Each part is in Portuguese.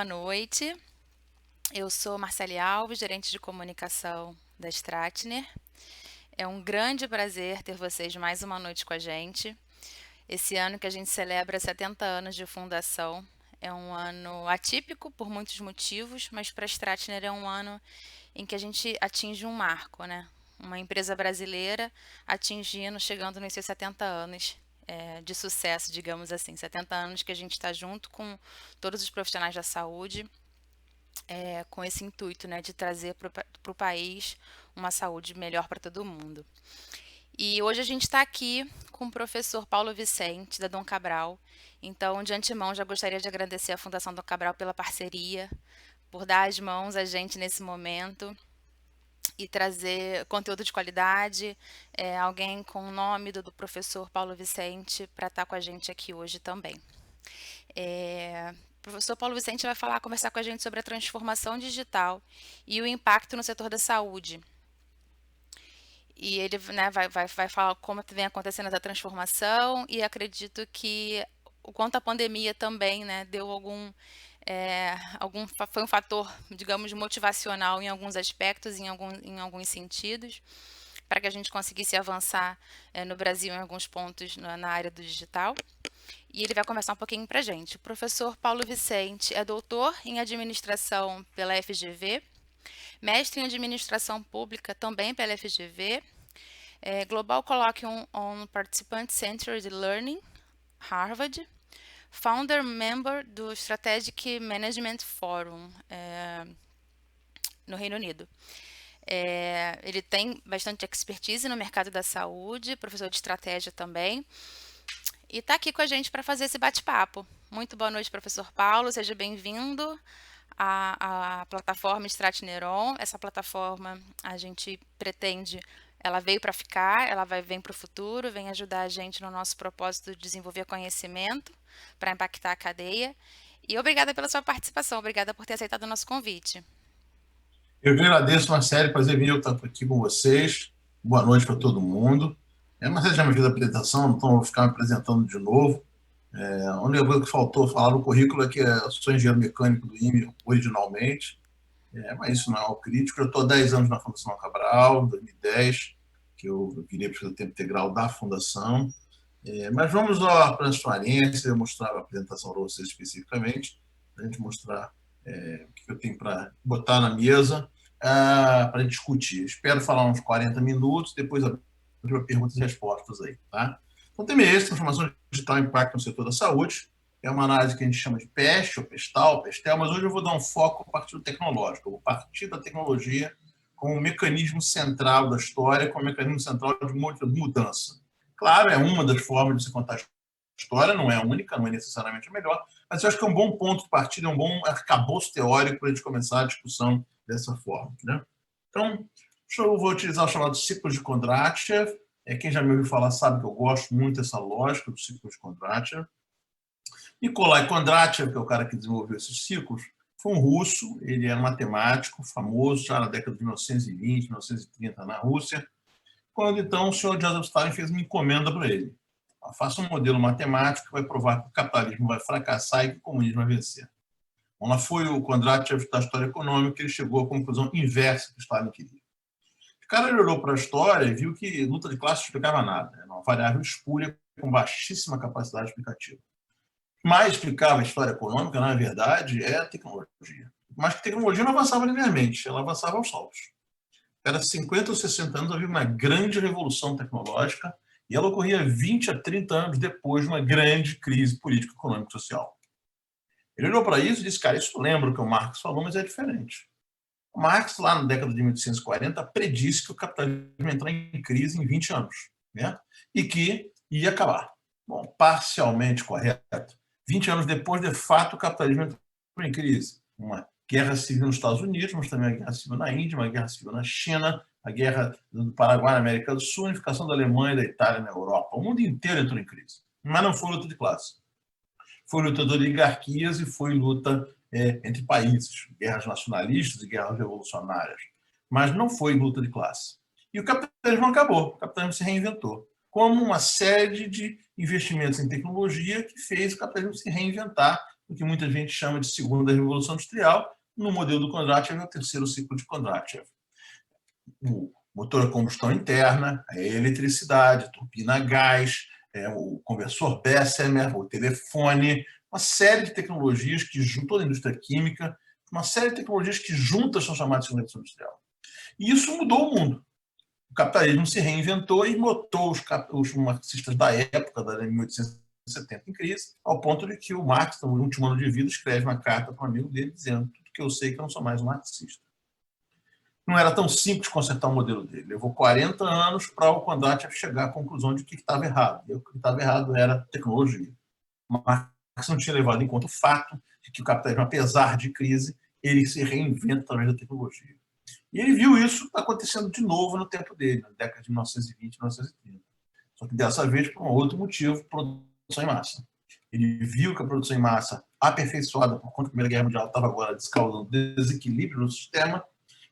Boa noite, eu sou Marcele Alves, gerente de comunicação da Stratner. É um grande prazer ter vocês mais uma noite com a gente. Esse ano que a gente celebra 70 anos de fundação é um ano atípico por muitos motivos, mas para a Stratner é um ano em que a gente atinge um marco, né? Uma empresa brasileira chegando nos seus 70 anos de sucesso, digamos assim. 70 anos que a gente está junto com todos os profissionais da saúde com esse intuito, né, de trazer para o país uma saúde melhor para todo mundo. E hoje a gente está aqui com o professor Paulo Vicente, da Dom Cabral. Então, de antemão, já gostaria de agradecer à Fundação Dom Cabral pela parceria, por dar as mãos a gente nesse momento e trazer conteúdo de qualidade, alguém com o nome do professor Paulo Vicente para estar com a gente aqui hoje também. O professor Paulo Vicente vai conversar com a gente sobre a transformação digital e o impacto no setor da saúde. E ele, né, vai falar como vem acontecendo essa transformação e acredito que o quanto a pandemia também, né, deu foi um fator, digamos, motivacional em alguns aspectos, em alguns sentidos, para que a gente conseguisse avançar no Brasil em alguns pontos na área do digital. E ele vai conversar um pouquinho para a gente. O professor Paulo Vicente é doutor em administração pela FGV, mestre em administração pública também pela FGV, Global Colloquium on Participant-Centered Learning, Harvard, founder member do Strategic Management Forum, no Reino Unido. Ele tem bastante expertise no mercado da saúde, professor de estratégia também, e está aqui com a gente para fazer esse bate-papo. Muito boa noite, professor Paulo, seja bem-vindo à plataforma Stratneron. Essa plataforma a gente pretende, ela veio para ficar, ela vem para o futuro, vem ajudar a gente no nosso propósito de desenvolver conhecimento para impactar a cadeia. E obrigada pela sua participação, obrigada por ter aceitado o nosso convite. Eu que agradeço, Marcelo, prazer meu estar aqui com vocês. Boa noite para todo mundo. Marcelo já me fez a apresentação, então vou ficar me apresentando de novo. A única coisa que faltou falar no currículo é que eu sou engenheiro mecânico do IME originalmente, mas isso não é algo crítico. Eu estou há 10 anos na Fundação Cabral, 2010, que eu virei professor de tempo integral da Fundação. Mas vamos lá para a transparência, mostrar a apresentação para vocês especificamente, para a gente mostrar o que eu tenho para botar na mesa para a gente discutir. Espero falar uns 40 minutos, depois abrir para perguntas e respostas aí, tá? Então, tema esse, transformação digital e impacto no setor da saúde. É uma análise que a gente chama de PEST, ou PESTAL, PESTEL, mas hoje eu vou dar um foco a partir do tecnológico. Eu vou partir da tecnologia como um mecanismo central da história, como um mecanismo central de mudança. Claro, é uma das formas de se contar a história, não é a única, não é necessariamente a melhor, mas eu acho que é um bom ponto de partida, é um bom arcabouço teórico para a gente começar a discussão dessa forma, né? Então, eu vou utilizar o chamado ciclo de Kondratiev. Quem já me ouviu falar sabe que eu gosto muito dessa lógica do ciclo de Kondratiev. Nikolai Kondratiev, que é o cara que desenvolveu esses ciclos, foi um russo, ele era matemático, famoso já na década de 1920, 1930 na Rússia, quando então o senhor Joseph Stalin fez uma encomenda para ele. Faça um modelo matemático que vai provar que o capitalismo vai fracassar e que o comunismo vai vencer. Bom, lá foi o Kondratiev da história econômica que ele chegou à conclusão inversa que Stalin queria. O cara olhou para a história e viu que luta de classe não explicava nada. Era uma variável espúria com baixíssima capacidade explicativa. O que mais explicava a história econômica, na verdade, é a tecnologia. Mas que a tecnologia não avançava linearmente, ela avançava aos saltos. Cada 50 ou 60 anos havia uma grande revolução tecnológica e ela ocorria 20 a 30 anos depois de uma grande crise política, econômica e social. Ele olhou para isso e disse, cara, isso lembra o que o Marx falou, mas é diferente. O Marx, lá na década de 1840, predisse que o capitalismo ia entrar em crise em 20 anos, né? E que ia acabar. Bom, parcialmente correto. 20 anos depois, de fato, o capitalismo entrou em crise. Uma guerra civil nos Estados Unidos, mas também uma guerra civil na Índia, uma guerra civil na China, a guerra do Paraguai na América do Sul, a unificação da Alemanha e da Itália na Europa. O mundo inteiro entrou em crise. Mas não foi luta de classe. Foi luta de oligarquias e foi luta entre países, guerras nacionalistas e guerras revolucionárias. Mas não foi luta de classe. E o capitalismo acabou, o capitalismo se reinventou, como uma série de investimentos em tecnologia que fez o capitalismo se reinventar o que muita gente chama de segunda revolução industrial. No modelo do Kondratiev é o terceiro ciclo de Kondratiev. O motor a combustão interna, a eletricidade, a turbina a gás, o conversor Bessemer, o telefone, uma série de tecnologias que juntam toda a indústria química, uma série de tecnologias que juntas são chamadas de revolução industrial. E isso mudou o mundo. O capitalismo se reinventou e botou os marxistas da época, da 1870, em crise, ao ponto de que o Marx, no último ano de vida, escreve uma carta para um amigo dele dizendo: tudo que eu sei é que eu não sou mais um marxista. Não era tão simples consertar o modelo dele. Levou 40 anos para o Kondratiev chegar à conclusão de que estava errado. E o que estava errado era tecnologia. Marx não tinha levado em conta o fato de que o capitalismo, apesar de crise, ele se reinventa através da tecnologia. E ele viu isso acontecendo de novo no tempo dele, na década de 1920 e 1930. Só que dessa vez por um outro motivo: produção em massa. Ele viu que a produção em massa, aperfeiçoada por conta da Primeira Guerra Mundial, estava agora causando desequilíbrio no sistema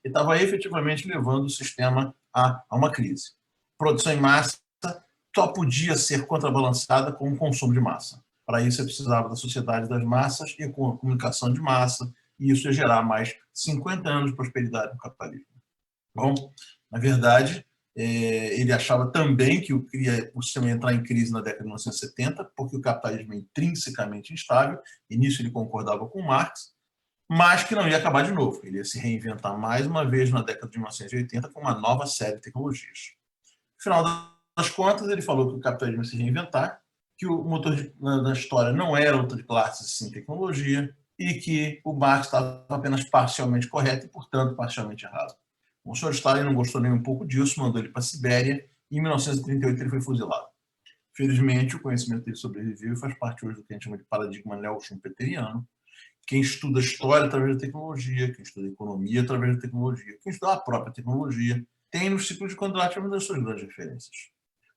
e estava efetivamente levando o sistema a uma crise. Produção em massa só podia ser contrabalançada com o consumo de massa. Para isso, você precisava da sociedade das massas e com a comunicação de massa, e isso ia gerar mais 50 anos de prosperidade no capitalismo. Bom, na verdade, ele achava também que o sistema ia entrar em crise na década de 1970, porque o capitalismo é intrinsecamente instável, e nisso ele concordava com Marx, mas que não ia acabar de novo. Ele ia se reinventar mais uma vez na década de 1980 com uma nova série de tecnologias. No final das contas, ele falou que o capitalismo ia se reinventar, que o motor da história não era luta de classes, sim tecnologia, e que o Marx estava apenas parcialmente correto e, portanto, parcialmente errado. O senhor Stalin não gostou nem um pouco disso, mandou ele para a Sibéria e, em 1938, ele foi fuzilado. Felizmente, o conhecimento dele sobreviveu e faz parte hoje do que a gente chama de paradigma neo-schumpeteriano. Quem estuda história através da tecnologia, quem estuda economia através da tecnologia, quem estuda a própria tecnologia, tem no ciclo de Kondratiev uma das suas grandes referências.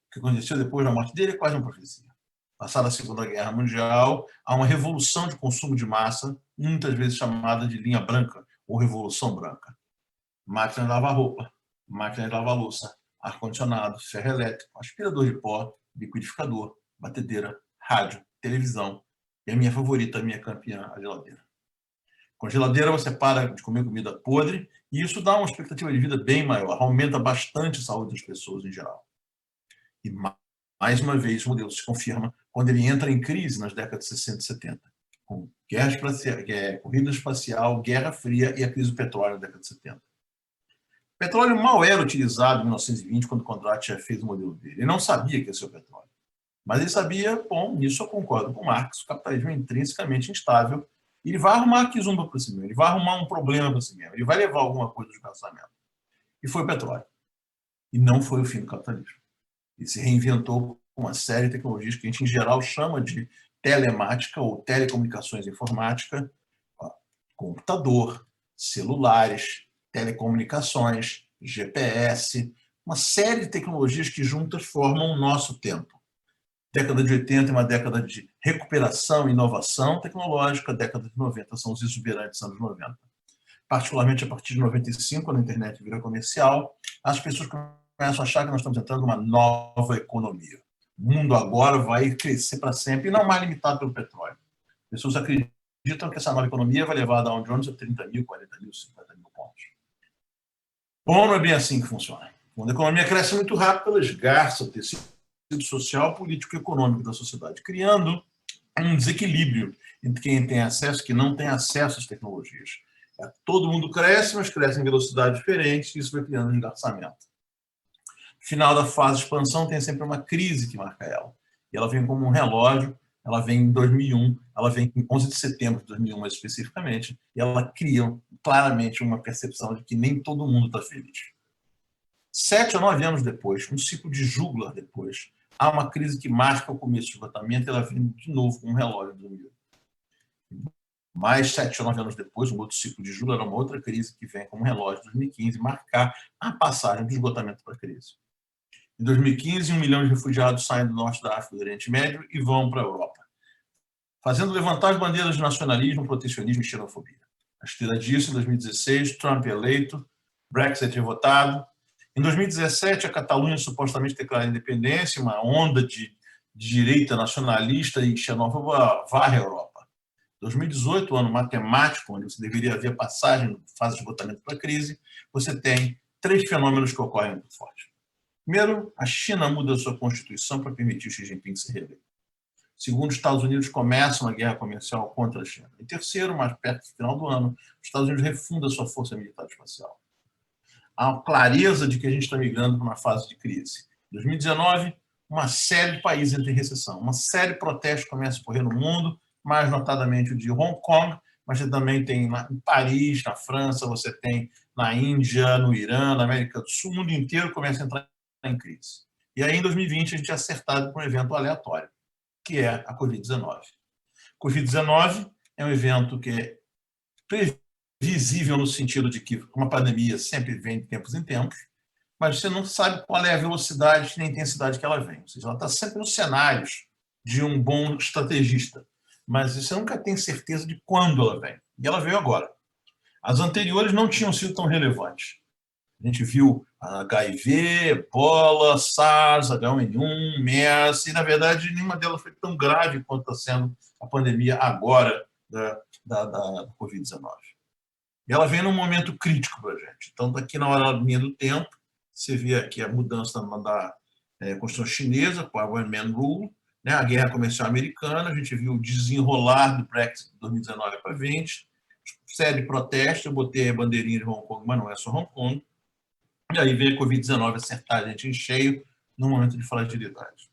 O que aconteceu depois da morte dele é quase uma profecia. Passada a Segunda Guerra Mundial, há uma revolução de consumo de massa, muitas vezes chamada de linha branca ou revolução branca. Máquina de lavar roupa, máquina de lavar louça, ar-condicionado, ferro elétrico, aspirador de pó, liquidificador, batedeira, rádio, televisão. E a minha favorita, a minha campeã, a geladeira. Com a geladeira você para de comer comida podre e isso dá uma expectativa de vida bem maior, aumenta bastante a saúde das pessoas em geral. E mais uma vez o modelo se confirma quando ele entra em crise nas décadas de 60 e 70, com corrida espacial, Guerra Fria e a crise do petróleo na década de 70. O petróleo mal era utilizado em 1920, quando o Kondratiev fez o modelo dele. Ele não sabia que ia ser o petróleo. Mas ele sabia, bom, nisso eu concordo com Marx, o capitalismo é intrinsecamente instável, e ele vai arrumar aqui zumba para si mesmo, ele vai arrumar um problema para si mesmo, ele vai levar alguma coisa de casamento. E foi o petróleo. E não foi o fim do capitalismo. Ele se reinventou com uma série de tecnologias que a gente, em geral, chama de telemática ou telecomunicações informática, computador, celulares, telecomunicações, GPS, uma série de tecnologias que juntas formam o nosso tempo. Década de 80 é uma década de recuperação e inovação tecnológica, década de 90 são os exuberantes anos 90. Particularmente a partir de 95, quando a internet vira comercial, as pessoas começam a achar que nós estamos entrando numa nova economia. O mundo agora vai crescer para sempre e não mais limitado pelo petróleo. As pessoas acreditam que essa nova economia vai levar da Dow Jones a 30 mil, 40 mil, 50 mil pontos. Bom, não é bem assim que funciona. Quando a economia cresce muito rápido, ela esgarça o tecido social, político e econômico da sociedade, criando um desequilíbrio entre quem tem acesso e quem não tem acesso às tecnologias. Todo mundo cresce, mas cresce em velocidade diferente, e isso vai criando um esgarçamento. No final da fase de expansão tem sempre uma crise que marca ela. E ela vem como um relógio, ela vem em 2001, ela vem em 11 de setembro de 2001 mais especificamente, e ela cria claramente uma percepção de que nem todo mundo está feliz. 7 ou 9 anos depois, um ciclo de Juglar depois, há uma crise que marca o começo do esgotamento e ela vem de novo com um relógio de 2008. Mais 7 ou 9 anos depois, um outro ciclo de Juglar, uma outra crise que vem como relógio de 2015, marcar a passagem do esgotamento para a crise. Em 2015, 1 milhão de refugiados saem do norte da África e do Oriente Médio e vão para a Europa, fazendo levantar as bandeiras de nacionalismo, protecionismo e xenofobia. A esteira disso, em 2016, Trump é eleito, Brexit é votado. Em 2017, a Catalunha supostamente declara independência, uma onda de direita nacionalista e xenófoba varre a Europa. 2018, o ano matemático, onde você deveria haver passagem, fase de esgotamento da crise, você tem 3 fenômenos que ocorrem muito forte. Primeiro, a China muda a sua constituição para permitir Xi Jinping se reeleger. Segundo, os Estados Unidos começam a guerra comercial contra a China. E terceiro, mais perto do final do ano, os Estados Unidos refundam a sua força militar espacial. Há uma clareza de que a gente está migrando para uma fase de crise. Em 2019, uma série de países entra em recessão. Uma série de protestos começa a ocorrer no mundo, mais notadamente o de Hong Kong, mas você também tem em Paris, na França, você tem na Índia, no Irã, na América do Sul, o mundo inteiro começa a entrar em crise. E aí, em 2020, a gente é acertado por um evento aleatório, que é a Covid-19. Covid-19 é um evento que é previsível no sentido de que uma pandemia sempre vem de tempos em tempos, mas você não sabe qual é a velocidade nem a intensidade que ela vem. Ou seja, ela está sempre nos cenários de um bom estrategista, mas você nunca tem certeza de quando ela vem. E ela veio agora. As anteriores não tinham sido tão relevantes. A gente viu HIV, Ebola, SARS, H1N1, MERS, e, na verdade, nenhuma delas foi tão grave quanto está sendo a pandemia agora da Covid-19. E ela vem num momento crítico para a gente. Então, daqui na hora linha do tempo, você vê aqui a mudança da Constituição chinesa, com a One Man Rule, né, a guerra comercial americana, a gente viu o desenrolar do Brexit de 2019 para 2020, série de protestos, eu botei a bandeirinha de Hong Kong, mas não é só Hong Kong, e aí vem a Covid-19 acertar a gente em cheio no momento de fragilidade.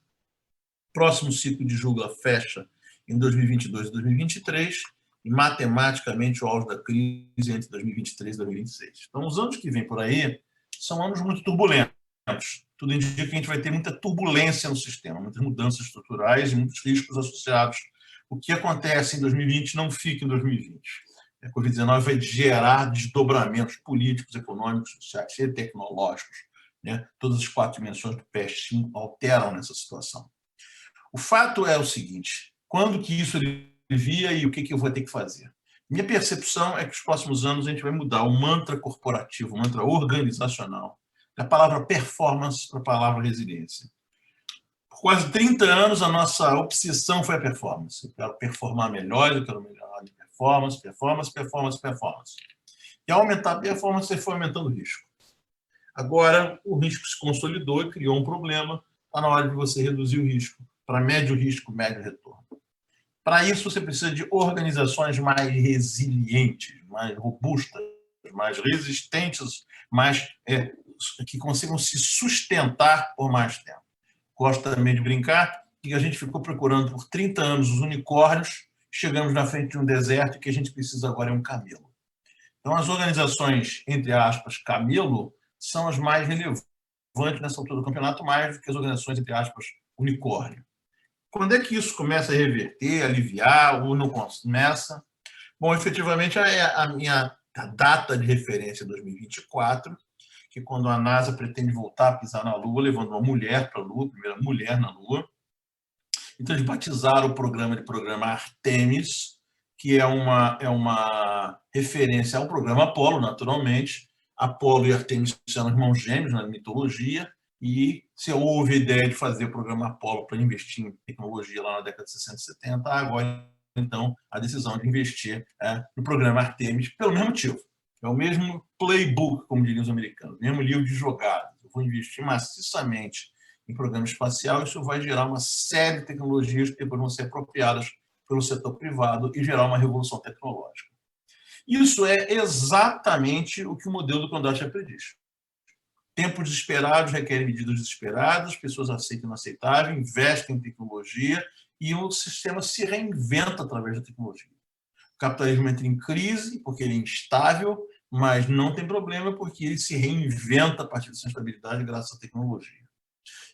Próximo ciclo de julga fecha em 2022 e 2023, e matematicamente o auge da crise entre 2023 e 2026. Então, os anos que vêm por aí são anos muito turbulentos. Tudo indica que a gente vai ter muita turbulência no sistema, muitas mudanças estruturais e muitos riscos associados. O que acontece em 2020 não fica em 2020. A Covid-19 vai gerar desdobramentos políticos, econômicos, sociais e tecnológicos. Né? Todas as 4 dimensões do PES alteram nessa situação. O fato é o seguinte, quando que isso alivia e o que eu vou ter que fazer? Minha percepção é que nos próximos anos a gente vai mudar o mantra corporativo, o mantra organizacional, da palavra performance para a palavra resiliência. Por quase 30 anos, a nossa obsessão foi a performance. Eu quero performar melhor, eu quero melhorar de performance, performance, performance, performance. E ao aumentar a performance, você foi aumentando o risco. Agora, o risco se consolidou e criou um problema. Está na hora de você reduzir o risco para médio risco, médio retorno. Para isso, você precisa de organizações mais resilientes, mais robustas, mais resistentes, que consigam se sustentar por mais tempo. Gosto também de brincar que a gente ficou procurando por 30 anos os unicórnios, chegamos na frente de um deserto e que a gente precisa agora é um camelo. Então, as organizações, entre aspas, camelo, são as mais relevantes nessa altura do campeonato, mais do que as organizações, entre aspas, unicórnio. Quando é que isso começa a reverter, aliviar, ou não começa? Bom, efetivamente, a minha data de referência é 2024, que quando a NASA pretende voltar a pisar na Lua, levando uma mulher para a Lua, a primeira mulher na Lua. Então, eles batizaram o programa Artemis, que é uma referência ao programa Apolo, naturalmente. Apolo e Artemis são irmãos gêmeos na mitologia, e se houve a ideia de fazer o programa Apolo para investir em tecnologia lá na década de 60 e 70, agora, então, a decisão de investir no programa Artemis, pelo mesmo motivo. É o mesmo playbook, como diriam os americanos, o mesmo livro de jogadas. Eu vou investir maciçamente em programa espacial, isso vai gerar uma série de tecnologias que depois vão ser apropriadas pelo setor privado e gerar uma revolução tecnológica. Isso é exatamente o que o modelo do Condorcet prediz. Tempos desesperados requerem medidas desesperadas, pessoas aceitam o inaceitável, investem em tecnologia e o sistema se reinventa através da tecnologia. O capitalismo entra em crise porque ele é instável, mas não tem problema porque ele se reinventa a partir dessa instabilidade graças à tecnologia.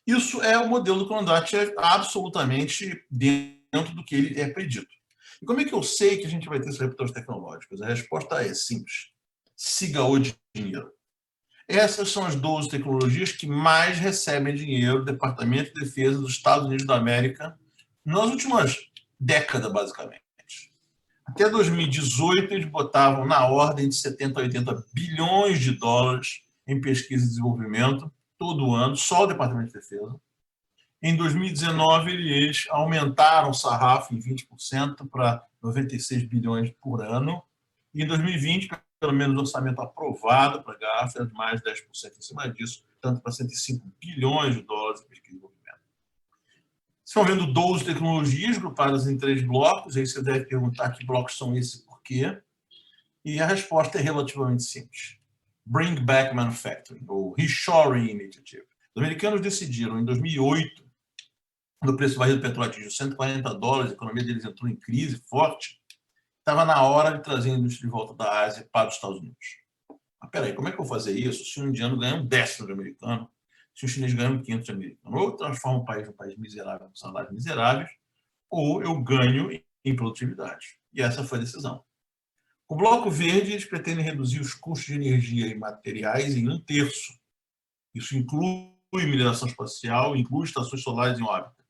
Isso é o modelo do Condorcet absolutamente dentro do que ele é predito. E como é que eu sei que a gente vai ter esses reputadores tecnológicos? A resposta é simples. Siga o dinheiro. Essas são as 12 tecnologias que mais recebem dinheiro do Departamento de Defesa dos Estados Unidos da América nas últimas décadas, basicamente. Até 2018, eles botavam na ordem de 70 a 80 bilhões de dólares em pesquisa e desenvolvimento, todo ano, só o Departamento de Defesa. Em 2019, eles aumentaram o sarrafo em 20% para 96 bilhões por ano. E em 2020, pelo menos o orçamento aprovado para a GAF é de mais de 10% em cima disso, tanto para 105 bilhões de dólares em pesquisa e desenvolvimento. Estão vendo 12 tecnologias agrupadas em 3 blocos, aí você deve perguntar que blocos são esses e por quê. E a resposta é relativamente simples. Bring Back Manufacturing, ou Reshoring Initiative. Os americanos decidiram, em 2008, quando o preço do barril do petróleo atingiu $140, a economia deles entrou em crise forte, estava na hora de trazer a indústria de volta da Ásia para os Estados Unidos. Mas peraí, como é que eu vou fazer isso se um indiano ganha um décimo de americano, se um chinês ganha um quinto de americano? Ou eu transformo o país num país miserável, com salários miseráveis, ou eu ganho em produtividade. E essa foi a decisão. O Bloco Verde, eles pretendem reduzir os custos de energia e materiais em 1/3. Isso inclui mineração espacial, inclui estações solares em órbita.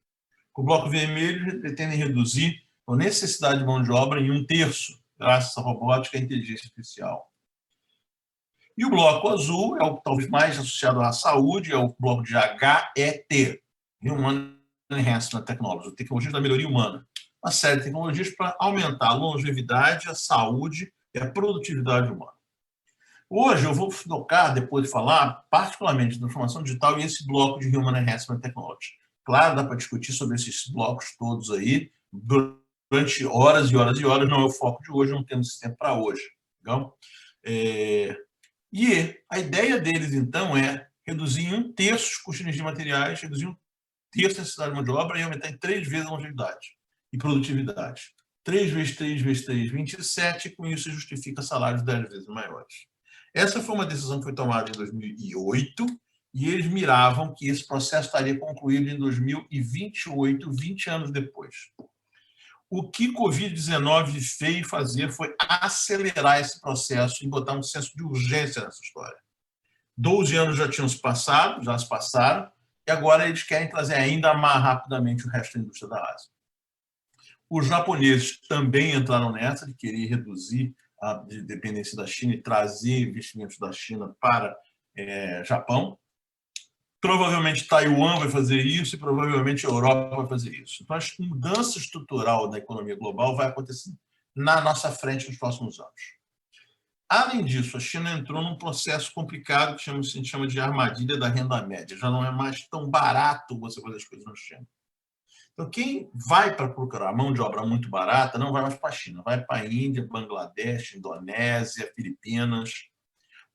O Bloco Vermelho, eles pretendem reduzir a necessidade de mão de obra em 1/3, graças à robótica e à inteligência artificial. E o Bloco Azul é o talvez mais associado à saúde, é o bloco de HET, Human Enhancement Technology, tecnologias da melhoria humana. Uma série de tecnologias para aumentar a longevidade, a saúde e a produtividade humana. Hoje eu vou focar, depois de falar, particularmente da transformação digital e esse bloco de Human Enhancement Technology. Claro, dá para discutir sobre esses blocos todos aí durante horas e horas e horas, não é o foco de hoje, não temos esse tempo para hoje. Então, e a ideia deles, então, é reduzir em 1/3 os custos de energia e materiais, reduzir 1/3 a necessidade de mão de obra e aumentar em 3 vezes a longevidade e produtividade. 3 vezes 3 vezes 3, 27, e com isso justifica salários 10 vezes maiores. Essa foi uma decisão que foi tomada em 2008 e eles miravam que esse processo estaria concluído em 2028, 20 anos depois. O que Covid-19 veio fazer foi acelerar esse processo e botar um senso de urgência nessa história. 12 anos já tinham se passado, já se passaram, e agora eles querem trazer ainda mais rapidamente o resto da indústria da Ásia. Os japoneses também entraram nessa, de querer reduzir a dependência da China e trazer investimentos da China para Japão. Provavelmente Taiwan vai fazer isso e provavelmente a Europa vai fazer isso. Então, a mudança estrutural da economia global vai acontecer na nossa frente nos próximos anos. Além disso, a China entrou num processo complicado que a gente chama de armadilha da renda média. Já não é mais tão barato você fazer as coisas na China. Então, quem vai para procurar mão de obra muito barata não vai mais para a China, vai para a Índia, Bangladesh, Indonésia, Filipinas.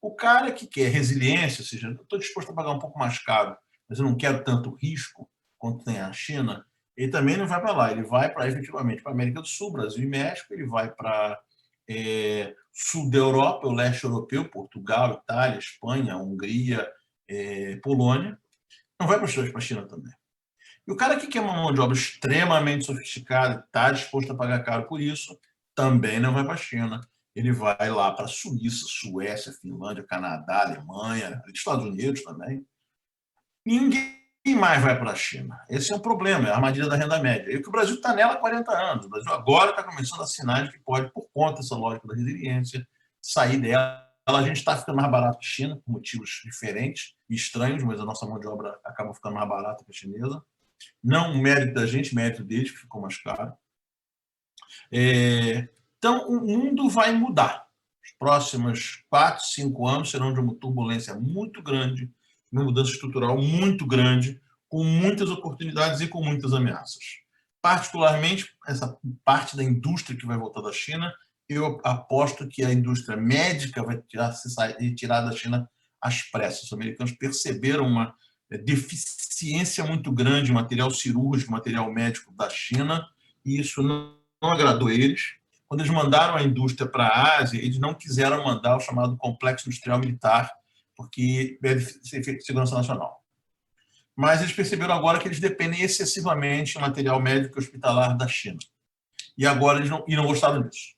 O cara que quer resiliência, ou seja, eu estou disposto a pagar um pouco mais caro, mas eu não quero tanto risco quanto tem a China, ele também não vai para lá, ele vai para efetivamente para a América do Sul, Brasil e México, ele vai para sul da Europa, o leste europeu, Portugal, Itália, Espanha, Hungria, Polônia, não vai para a China também. E o cara que quer uma mão de obra extremamente sofisticada, está disposto a pagar caro por isso, também não vai para a China. Ele vai lá para a Suíça, Suécia, Finlândia, Canadá, Alemanha, Estados Unidos também. Ninguém mais vai para a China. Esse é um problema, é a armadilha da renda média. E que o Brasil está nela há 40 anos. O Brasil agora está começando a sinais de que pode, por conta dessa lógica da resiliência, sair dela. A gente está ficando mais barato que a China, por motivos diferentes e estranhos, mas a nossa mão de obra acaba ficando mais barata que a chinesa. Não mérito da gente, mérito deles, que ficou mais caro. Então, o mundo vai mudar. Os próximos 4, 5 anos serão de uma turbulência muito grande, uma mudança estrutural muito grande, com muitas oportunidades e com muitas ameaças. Particularmente, essa parte da indústria que vai voltar da China, eu aposto que a indústria médica vai tirar da China às pressas. Os americanos perceberam uma deficiência muito grande em material cirúrgico, material médico da China, e isso não agradou eles. Quando eles mandaram a indústria para a Ásia, eles não quiseram mandar o chamado complexo industrial militar, porque é de segurança nacional. Mas eles perceberam agora que eles dependem excessivamente de material médico e hospitalar da China. E agora eles não gostaram disso.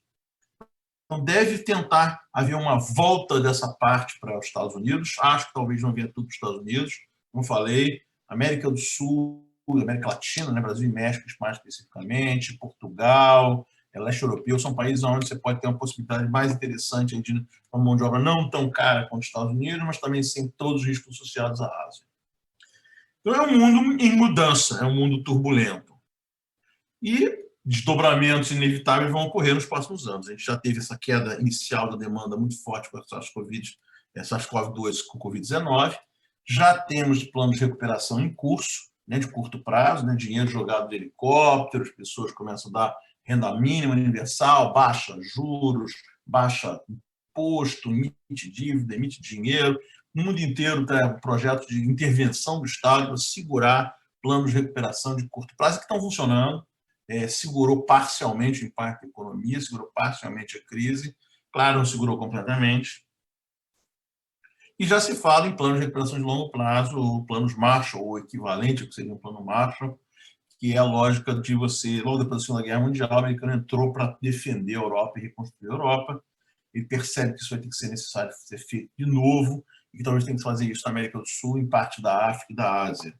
Então, deve tentar haver uma volta dessa parte para os Estados Unidos. Acho que talvez não venha tudo para os Estados Unidos. Como falei, América do Sul, América Latina, né, Brasil e México mais especificamente, Portugal, leste europeu, são países onde você pode ter uma possibilidade mais interessante de uma mão de obra não tão cara quanto os Estados Unidos, mas também sem todos os riscos associados à Ásia. Então, é um mundo em mudança, é um mundo turbulento. E desdobramentos inevitáveis vão ocorrer nos próximos anos. A gente já teve essa queda inicial da demanda muito forte com a SARS-CoV-2 com Covid-19, já temos planos de recuperação em curso, né, de curto prazo, né, dinheiro jogado de helicópteros, pessoas começam a dar renda mínima universal, baixa juros, baixa imposto, emite dívida, emite dinheiro. No mundo inteiro tem projetos de intervenção do Estado para segurar planos de recuperação de curto prazo que estão funcionando. Segurou parcialmente o impacto da economia, segurou parcialmente a crise, claro, não segurou completamente. E já se fala em planos de recuperação de longo prazo, planos Marshall, ou equivalente ao que seria um plano Marshall, que é a lógica de você, logo depois da Segunda Guerra Mundial, o americano entrou para defender a Europa e reconstruir a Europa. Ele percebe que isso vai ter que ser necessário ser feito de novo, e que talvez tenha que fazer isso na América do Sul, em parte da África e da Ásia.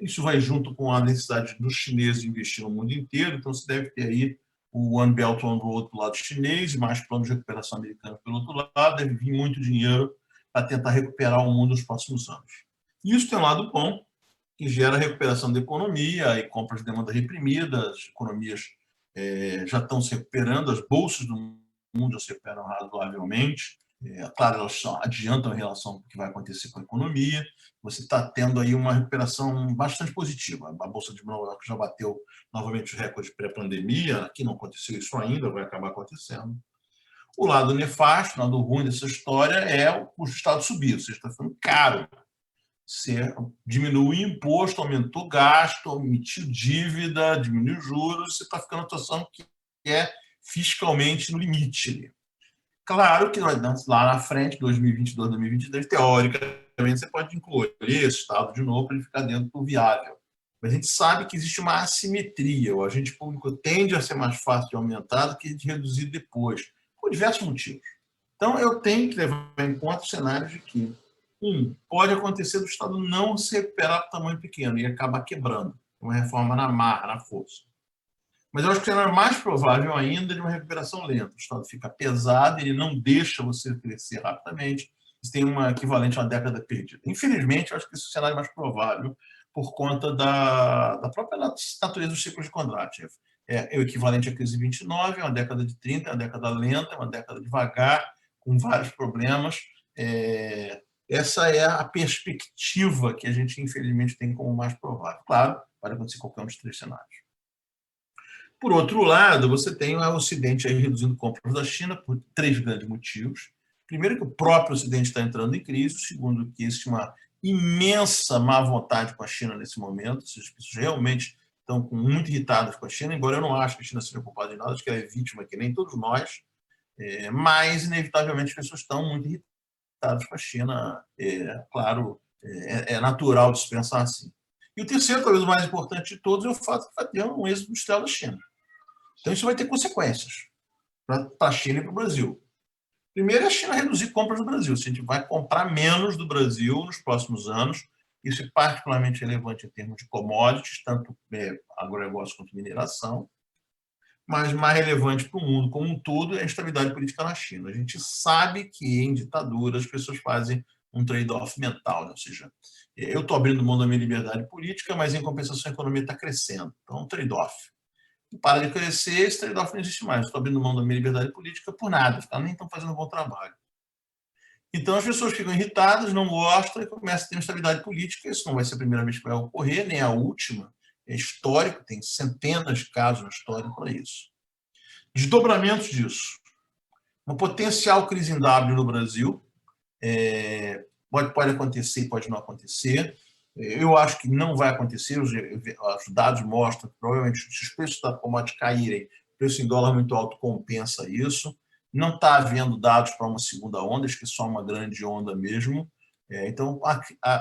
Isso vai junto com a necessidade dos chineses de investir no mundo inteiro, então você deve ter aí o One Belt, One Road do lado chinês, mais planos de recuperação americano pelo outro lado, deve vir muito dinheiro para tentar recuperar o mundo nos próximos anos. E isso tem um lado bom, que gera recuperação da economia e compras de demanda reprimida, as economias já estão se recuperando, as bolsas do mundo já se recuperam razoavelmente, claro, elas adiantam em relação ao que vai acontecer com a economia, você está tendo aí uma recuperação bastante positiva. A Bolsa de Nova York já bateu novamente os recordes pré-pandemia, aqui não aconteceu isso ainda, vai acabar acontecendo. O lado nefasto, o lado ruim dessa história é o custo do Estado subir, ou seja, está ficando caro. Você diminuiu o imposto, aumentou o gasto, emitiu dívida, diminuiu juros, você está ficando numa situação que é fiscalmente no limite. Claro que lá na frente, 2022, 2023, teoricamente, você pode incluir esse Estado de novo para ele ficar dentro do viável. Mas a gente sabe que existe uma assimetria. O agente público tende a ser mais fácil de aumentar do que de reduzir depois, por diversos motivos. Então, eu tenho que levar em conta o cenário de que, pode acontecer do Estado não se recuperar para o tamanho pequeno e acabar quebrando. Uma reforma na marra, na força. Mas eu acho que o cenário mais provável ainda é de uma recuperação lenta. O Estado fica pesado, ele não deixa você crescer rapidamente. Isso tem uma equivalente a uma década perdida. Infelizmente, eu acho que esse é o cenário mais provável por conta da própria natureza do ciclo de Kondratiev. É o equivalente à crise de 29, é uma década de 30, é uma década lenta, é uma década devagar, com vários problemas. Essa é a perspectiva que a gente, infelizmente, tem como mais provável. Claro, pode acontecer qualquer um dos três cenários. Por outro lado, você tem o Ocidente aí reduzindo compras da China por três grandes motivos. Primeiro, que o próprio Ocidente está entrando em crise. Segundo, que existe uma imensa má vontade com a China nesse momento. As pessoas realmente estão muito irritadas com a China, embora eu não acho que a China seja culpada de nada, acho que ela é vítima, que nem todos nós. Mas, inevitavelmente, as pessoas estão muito irritadas com a China. Claro, é natural de se pensar assim. E o terceiro, talvez o mais importante de todos, é o fato de que vai ter um êxodo industrial da China. Então, isso vai ter consequências para a China e para o Brasil. Primeiro, é a China reduzir compras do Brasil. Se a gente vai comprar menos do Brasil nos próximos anos, isso é particularmente relevante em termos de commodities, tanto agronegócio quanto mineração, mas mais relevante para o mundo como um todo é a estabilidade política na China. A gente sabe que em ditadura as pessoas fazem um trade-off mental, né? Ou seja, eu estou abrindo mão da minha liberdade política, mas em compensação a economia está crescendo. Então, é um trade-off. Para de crescer, esse trade-off não existe mais. Estou abrindo mão da minha liberdade política por nada, os caras nem estão fazendo um bom trabalho. Então as pessoas ficam irritadas, não gostam e começam a ter instabilidade política. Isso não vai ser a primeira vez que vai ocorrer, nem a última. É histórico, tem centenas de casos na história para isso. Desdobramentos disso. Uma potencial crise em W no Brasil. Pode acontecer e pode não acontecer. Eu acho que não vai acontecer, os dados mostram que provavelmente se os preços da commodity caírem, o preço em dólar muito alto compensa isso. Não está havendo dados para uma segunda onda, acho que é só uma grande onda mesmo. Então,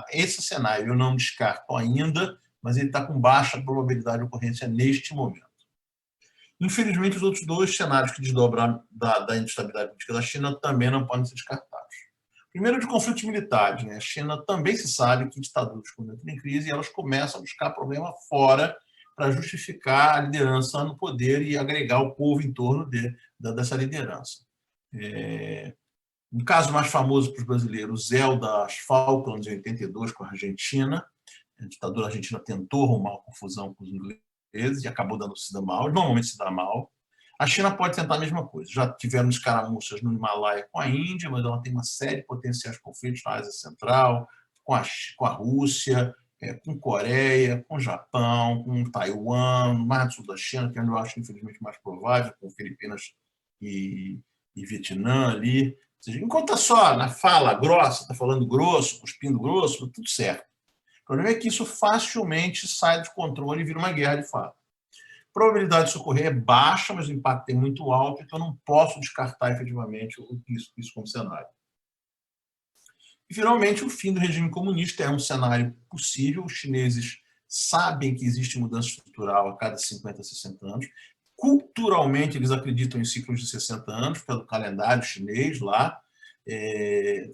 esse cenário eu não descarto ainda, mas ele está com baixa probabilidade de ocorrência neste momento. Infelizmente, os outros dois cenários que desdobram da instabilidade política da China também não podem ser descartados. Primeiro, de conflitos militares. Né? A China também se sabe que ditaduras quando entram em crise e elas começam a buscar problema fora para justificar a liderança no poder e agregar o povo em torno dessa liderança. Um caso mais famoso para os brasileiros é o das Falklands em 82 com a Argentina. A ditadura argentina tentou arrumar uma confusão com os ingleses vezes e acabou se dando mal, normalmente se dá mal. A China pode tentar a mesma coisa. Já tiveram escaramuças no Himalaia com a Índia, mas ela tem uma série de potenciais conflitos na Ásia Central, com a Rússia, com Coreia, com Japão, com Taiwan, no Mar do Sul da China, que é onde eu acho, infelizmente, mais provável, com Filipinas e Vietnã ali. Ou seja, enquanto está só na fala grossa, está falando grosso, cuspindo grosso, tudo certo. O problema é que isso facilmente sai de controle e vira uma guerra de fato. A probabilidade de socorrer é baixa, mas o impacto é muito alto, então eu não posso descartar efetivamente isso como cenário. E, finalmente, o fim do regime comunista é um cenário possível. Os chineses sabem que existe mudança estrutural a cada 50, 60 anos. Culturalmente, eles acreditam em ciclos de 60 anos, pelo calendário chinês lá.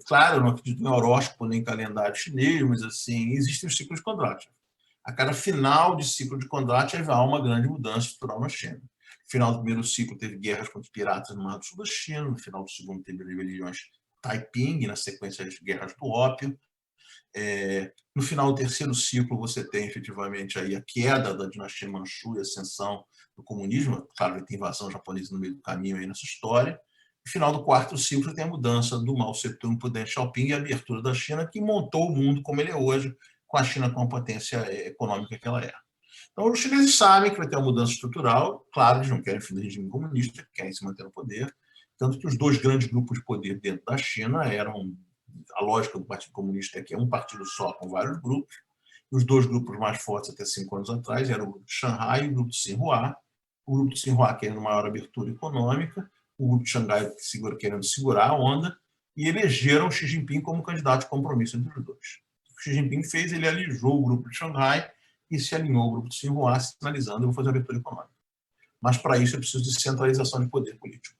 Claro, eu não acredito em horóscopo nem calendário chinês, mas assim, existem os ciclos de Kondratiev. A cada final de ciclo de Kondratiev há uma grande mudança estrutural na China. No final do primeiro ciclo teve guerras contra piratas no Mar do Sul da China, no final do segundo teve rebeliões Taiping, na sequência das guerras do ópio. No final do terceiro ciclo, você tem efetivamente aí a queda da dinastia Manchu e a ascensão do comunismo. Claro, vai ter invasão japonesa no meio do caminho aí nessa história. No final do quarto ciclo, tem a mudança do Mao Tse-tung para o Deng Xiaoping e a abertura da China, que montou o mundo como ele é hoje, com a China como a potência econômica que ela é. Então, os chineses sabem que vai ter uma mudança estrutural. Claro, eles não querem o fim do regime comunista, querem se manter no poder. Tanto que os dois grandes grupos de poder dentro da China eram a lógica do Partido Comunista, que é um partido só com vários grupos. Os dois grupos mais fortes até 5 anos atrás eram o grupo de Xangai e o grupo de Xinhua. O grupo de Xinhua querendo maior abertura econômica, o grupo de Xangai querendo segurar a onda, e elegeram Xi Jinping como candidato de compromisso entre os dois. O que Xi Jinping fez, ele alijou o grupo de Xangai e se alinhou ao grupo de Xinhua, sinalizando: eu vou fazer abertura econômica. Mas, para isso, é preciso de centralização de poder político.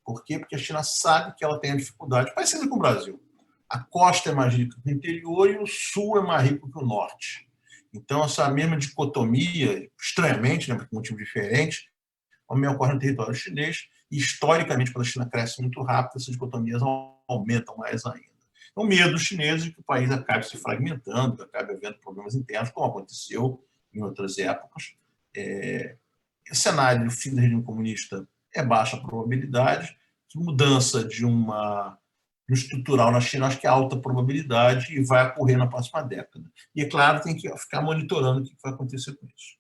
Por quê? Porque a China sabe que ela tem a dificuldade, parecida com o Brasil. A costa é mais rica que o interior e o sul é mais rico que o norte. Então, essa mesma dicotomia, estranhamente, né, por motivos diferentes, ocorre no território chinês, e historicamente, quando a China cresce muito rápido, essas dicotomias aumentam mais ainda. Então, o medo dos chineses é que o país acabe se fragmentando, que acabe havendo problemas internos, como aconteceu em outras épocas. O cenário do fim do regime comunista é baixa probabilidade, mudança de um estrutural na China, acho que é alta probabilidade e vai ocorrer na próxima década. E, é claro, tem que ficar monitorando o que vai acontecer com isso.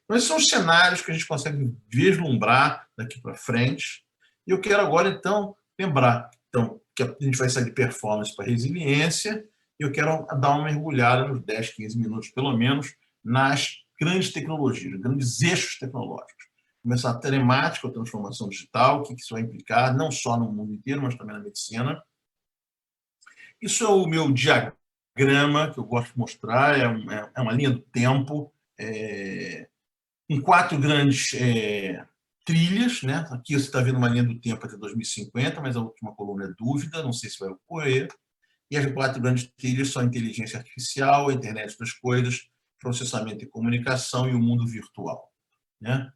Então, esses são os cenários que a gente consegue vislumbrar daqui para frente. E eu quero agora, então, lembrar que a gente vai sair de performance para resiliência, e eu quero dar uma mergulhada nos 10, 15 minutos, pelo menos, nas grandes tecnologias, grandes eixos tecnológicos. Começar a telemática, a transformação digital, o que isso vai implicar, não só no mundo inteiro, mas também na medicina. Isso é o meu diagrama que eu gosto de mostrar, é uma linha do tempo, com 4 grandes trilhas, né? Aqui você está vendo uma linha do tempo até 2050, mas a última coluna é dúvida, não sei se vai ocorrer. E as 4 grandes trilhas são a inteligência artificial, a internet das coisas, processamento e comunicação e o mundo virtual, né?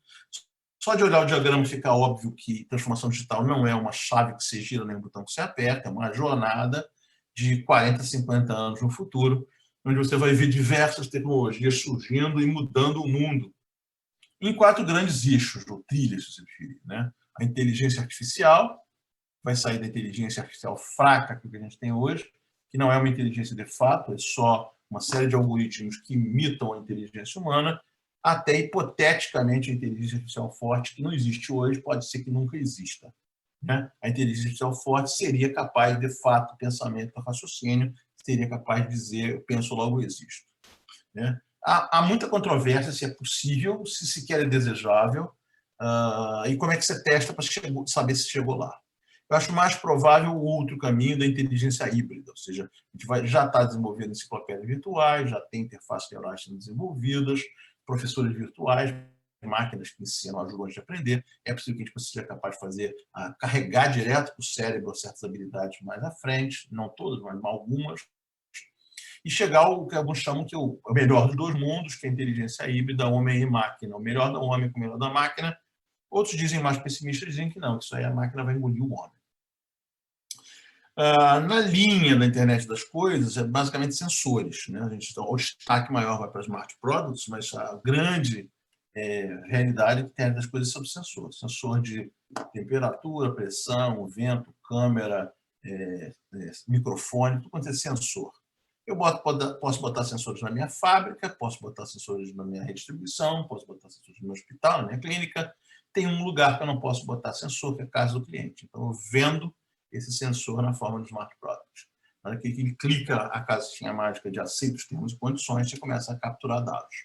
Só de olhar o diagrama fica óbvio que transformação digital não é uma chave que se gira nem um botão que se aperta, é uma jornada de 40, 50 anos no futuro, onde você vai ver diversas tecnologias surgindo e mudando o mundo em 4 grandes eixos, ou trilhas, se você preferir, né? A inteligência artificial vai sair da inteligência artificial fraca que a gente tem hoje, que não é uma inteligência de fato, é só uma série de algoritmos que imitam a inteligência humana, até hipoteticamente a inteligência artificial forte, que não existe hoje, pode ser que nunca exista, né? A inteligência artificial forte seria capaz, de fato, pensamento, raciocínio, seria capaz de dizer: eu penso, logo existo, né? Há muita controvérsia se é possível, se sequer é desejável, e como é que você testa para saber se chegou lá. Eu acho mais provável o outro caminho da inteligência híbrida, ou seja, a gente já está desenvolvendo enciclopédias virtuais, já tem interfaces neurais sendo desenvolvidas, professores virtuais, máquinas que ensinam, ajudam a gente a aprender. É possível que a gente seja capaz de fazer, carregar direto para o cérebro certas habilidades mais à frente, não todas, mas algumas, e chegar ao que alguns chamam que é o melhor dos 2 mundos, que é a inteligência híbrida, homem e máquina, o melhor do homem com o melhor da máquina. Outros dizem, mais pessimistas, dizem que não, que isso aí a máquina vai engolir o homem. Na linha da internet das coisas, é basicamente sensores, né? A gente, então, o destaque maior vai para smart products, mas a grande realidade que tem das coisas sob sensor. Sensor de temperatura, pressão, vento, câmera, microfone, tudo quanto é sensor. Eu posso botar sensores na minha fábrica, posso botar sensores na minha redistribuição, posso botar sensores no meu hospital, na minha clínica. Tem um lugar que eu não posso botar sensor, que é a casa do cliente. Então, eu vendo esse sensor na forma de smart product. Na hora que ele clica a caixinha mágica de aceito os termos e condições, você começa a capturar dados.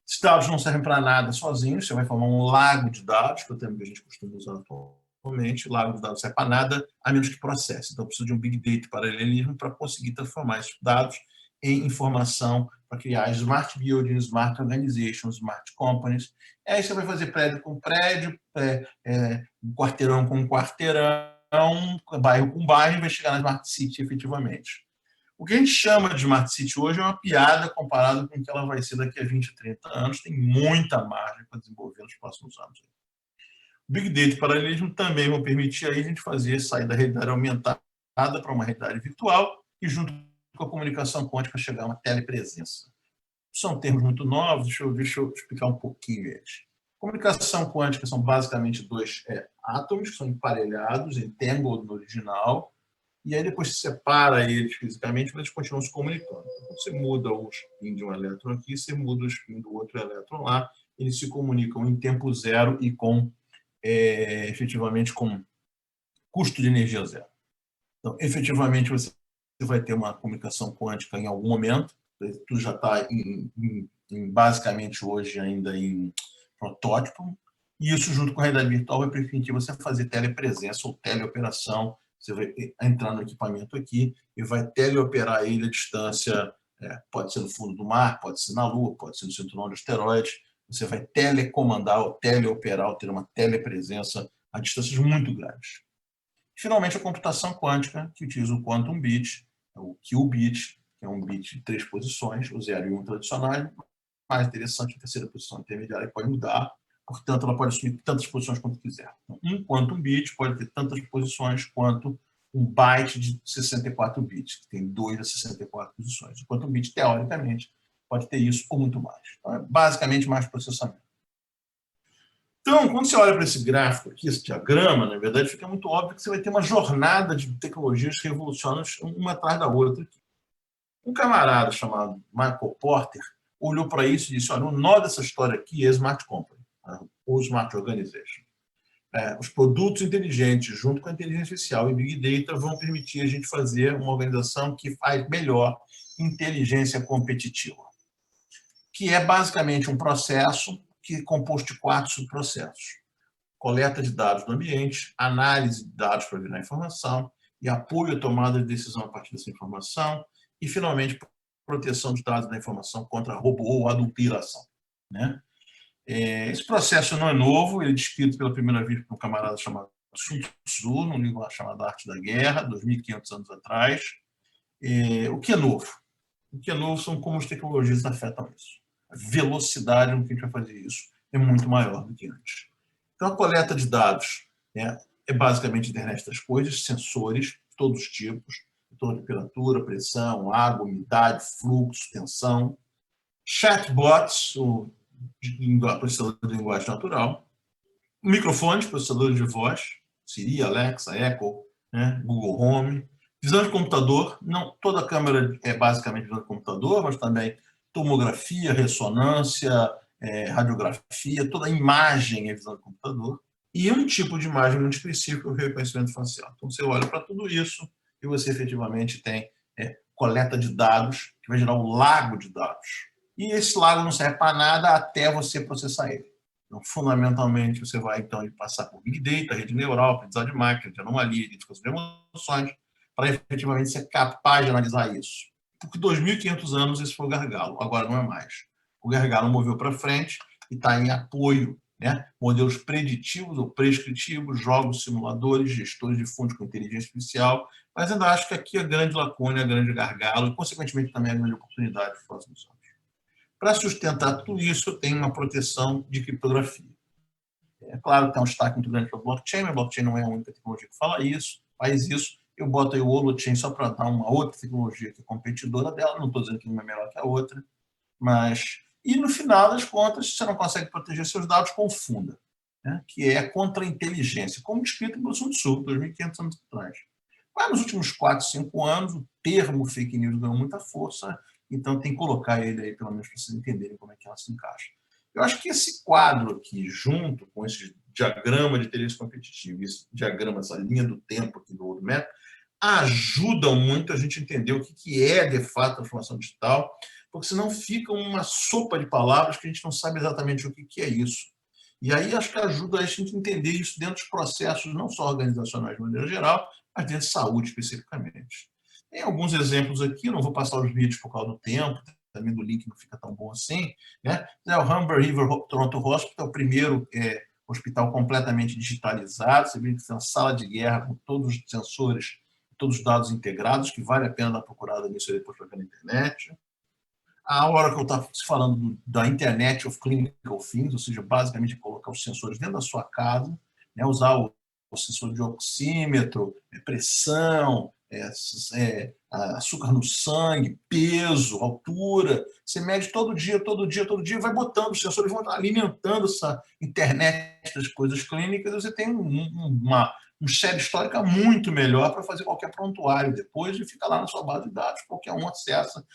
Esses dados não servem para nada sozinhos, você vai formar um lago de dados, que é o termo que a gente costuma usar atualmente. Lago de dados não serve para nada, a menos que processe. Então, eu preciso de um Big Data paralelismo para conseguir transformar esses dados em informação para criar Smart Buildings, Smart Organizations, Smart Companies. E aí você vai fazer prédio com prédio, quarteirão com quarteirão, bairro com bairro, e vai chegar na Smart City efetivamente. O que a gente chama de Smart City hoje é uma piada comparado com o que ela vai ser daqui a 20, 30 anos. Tem muita margem para desenvolver nos próximos anos. O Big Data e paralelismo também vão permitir aí a gente sair da realidade aumentada para uma realidade virtual e, junto com a comunicação quântica, chegar a uma telepresença. São termos muito novos, deixa eu explicar um pouquinho eles. Comunicação quântica são basicamente dois átomos que são emparelhados, entangled no original, e aí depois se separa eles fisicamente, mas eles continuam se comunicando. Então, você muda o spin de um elétron aqui, você muda o spin do outro elétron lá, eles se comunicam em tempo zero e efetivamente com custo de energia zero. Então, efetivamente, você vai ter uma comunicação quântica em algum momento, tu já está basicamente hoje ainda em protótipo, e isso junto com a realidade virtual vai permitir você fazer telepresença ou teleoperação. Você vai entrar no equipamento aqui e vai teleoperar ele à distância, pode ser no fundo do mar, pode ser na Lua, pode ser no cinturão de asteroides. Você vai telecomandar ou teleoperar ou ter uma telepresença a distâncias muito grandes. Finalmente, a computação quântica, que utiliza o quantum bit, o qubit, que é um bit de 3 posições, o 0 e 1 tradicionais. Mais interessante, a terceira posição intermediária pode mudar, portanto, ela pode assumir tantas posições quanto quiser. Então, um quantum bit pode ter tantas posições quanto um byte de 64 bits, que tem 2 a 64 posições. O quantum bit, teoricamente, pode ter isso ou muito mais. Então, é basicamente mais processamento. Então, quando você olha para esse gráfico aqui, esse diagrama, na verdade, fica muito óbvio que você vai ter uma jornada de tecnologias revolucionárias uma atrás da outra. Um camarada chamado Michael Porter olhou para isso e disse, olha, o nó dessa história aqui é Smart Company, ou Smart Organization. Os produtos inteligentes, junto com a inteligência artificial e Big Data, vão permitir a gente fazer uma organização que faz melhor inteligência competitiva, que é basicamente um processo que é composto de 4 subprocessos. Coleta de dados do ambiente, análise de dados para virar informação e apoio à tomada de decisão a partir dessa informação e, finalmente, proteção dos dados da informação contra roubo ou adulteração. Né? Esse processo não é novo, ele é descrito pela primeira vez por um camarada chamado Sun Tzu, num livro chamado Arte da Guerra, 2.500 anos atrás. O que é novo? O que é novo são como as tecnologias afetam isso. A velocidade com que a gente vai fazer isso é muito maior do que antes. Então, a coleta de dados é basicamente a internet das coisas, sensores de todos os tipos, toda temperatura, pressão, água, umidade, fluxo, tensão, chatbots, processador de linguagem natural, microfones, processadores de voz, Siri, Alexa, Echo, Google Home, visão de computador, não toda a câmera é basicamente visão de computador, mas também tomografia, ressonância, radiografia, toda a imagem é visão de computador, e um tipo de imagem muito específico, o reconhecimento facial. Então, você olha para tudo isso e você efetivamente tem coleta de dados, que vai gerar um lago de dados. E esse lago não serve para nada até você processar ele. Então, fundamentalmente, você vai então passar por Big Data, rede neural, aprendizado de máquina, de anomalia, identificação de emoções, para efetivamente ser capaz de analisar isso. Por 2.500 anos esse foi o gargalo, agora não é mais. O gargalo moveu para frente e está em apoio, modelos preditivos ou prescritivos, jogos, simuladores, gestores de fontes com inteligência artificial, mas ainda acho que aqui é a grande lacuna, a grande gargalo e, consequentemente, também a grande oportunidade dos próximos anos. Para sustentar tudo isso, tem uma proteção de criptografia. É claro que tem um destaque muito grande para o blockchain, mas a blockchain não é a única tecnologia que faz isso. Eu boto aí o holochain só para dar uma outra tecnologia que é competidora dela, não estou dizendo que uma é melhor que a outra, mas E, no final das contas, se você não consegue proteger seus dados, confunda, né? Que é contra-inteligência, como descrito pelo Sun Tzu, 2.500 anos atrás. Mas nos últimos 4, 5 anos, o termo fake news ganhou muita força, então tem que colocar ele aí, pelo menos, para vocês entenderem como é que ela se encaixa. Eu acho que esse quadro aqui, junto com esse diagrama de interesse competitivo, esse diagrama, essa linha do tempo aqui do roadmap, ajudam muito a gente entender o que é, de fato, a transformação digital, porque senão fica uma sopa de palavras que a gente não sabe exatamente o que é isso. E aí acho que ajuda a gente a entender isso dentro dos processos, não só organizacionais de maneira geral, mas dentro de saúde especificamente. Tem alguns exemplos aqui, não vou passar os vídeos por causa do tempo, também do link não fica tão bom assim, né? O Humber River Toronto Hospital é o primeiro hospital completamente digitalizado, você vê que tem uma sala de guerra com todos os sensores, todos os dados integrados, que vale a pena dar procurada nisso aí depois para ver na internet. A hora que eu estava falando da Internet of Clinical Things, ou seja, basicamente colocar os sensores dentro da sua casa, né, usar o sensor de oxímetro, pressão, açúcar no sangue, peso, altura. Você mede todo dia, todo dia, todo dia, vai botando, os sensores vão alimentando essa internet das coisas clínicas, e você tem uma série histórica muito melhor para fazer qualquer prontuário depois e fica lá na sua base de dados, qualquer um acessa.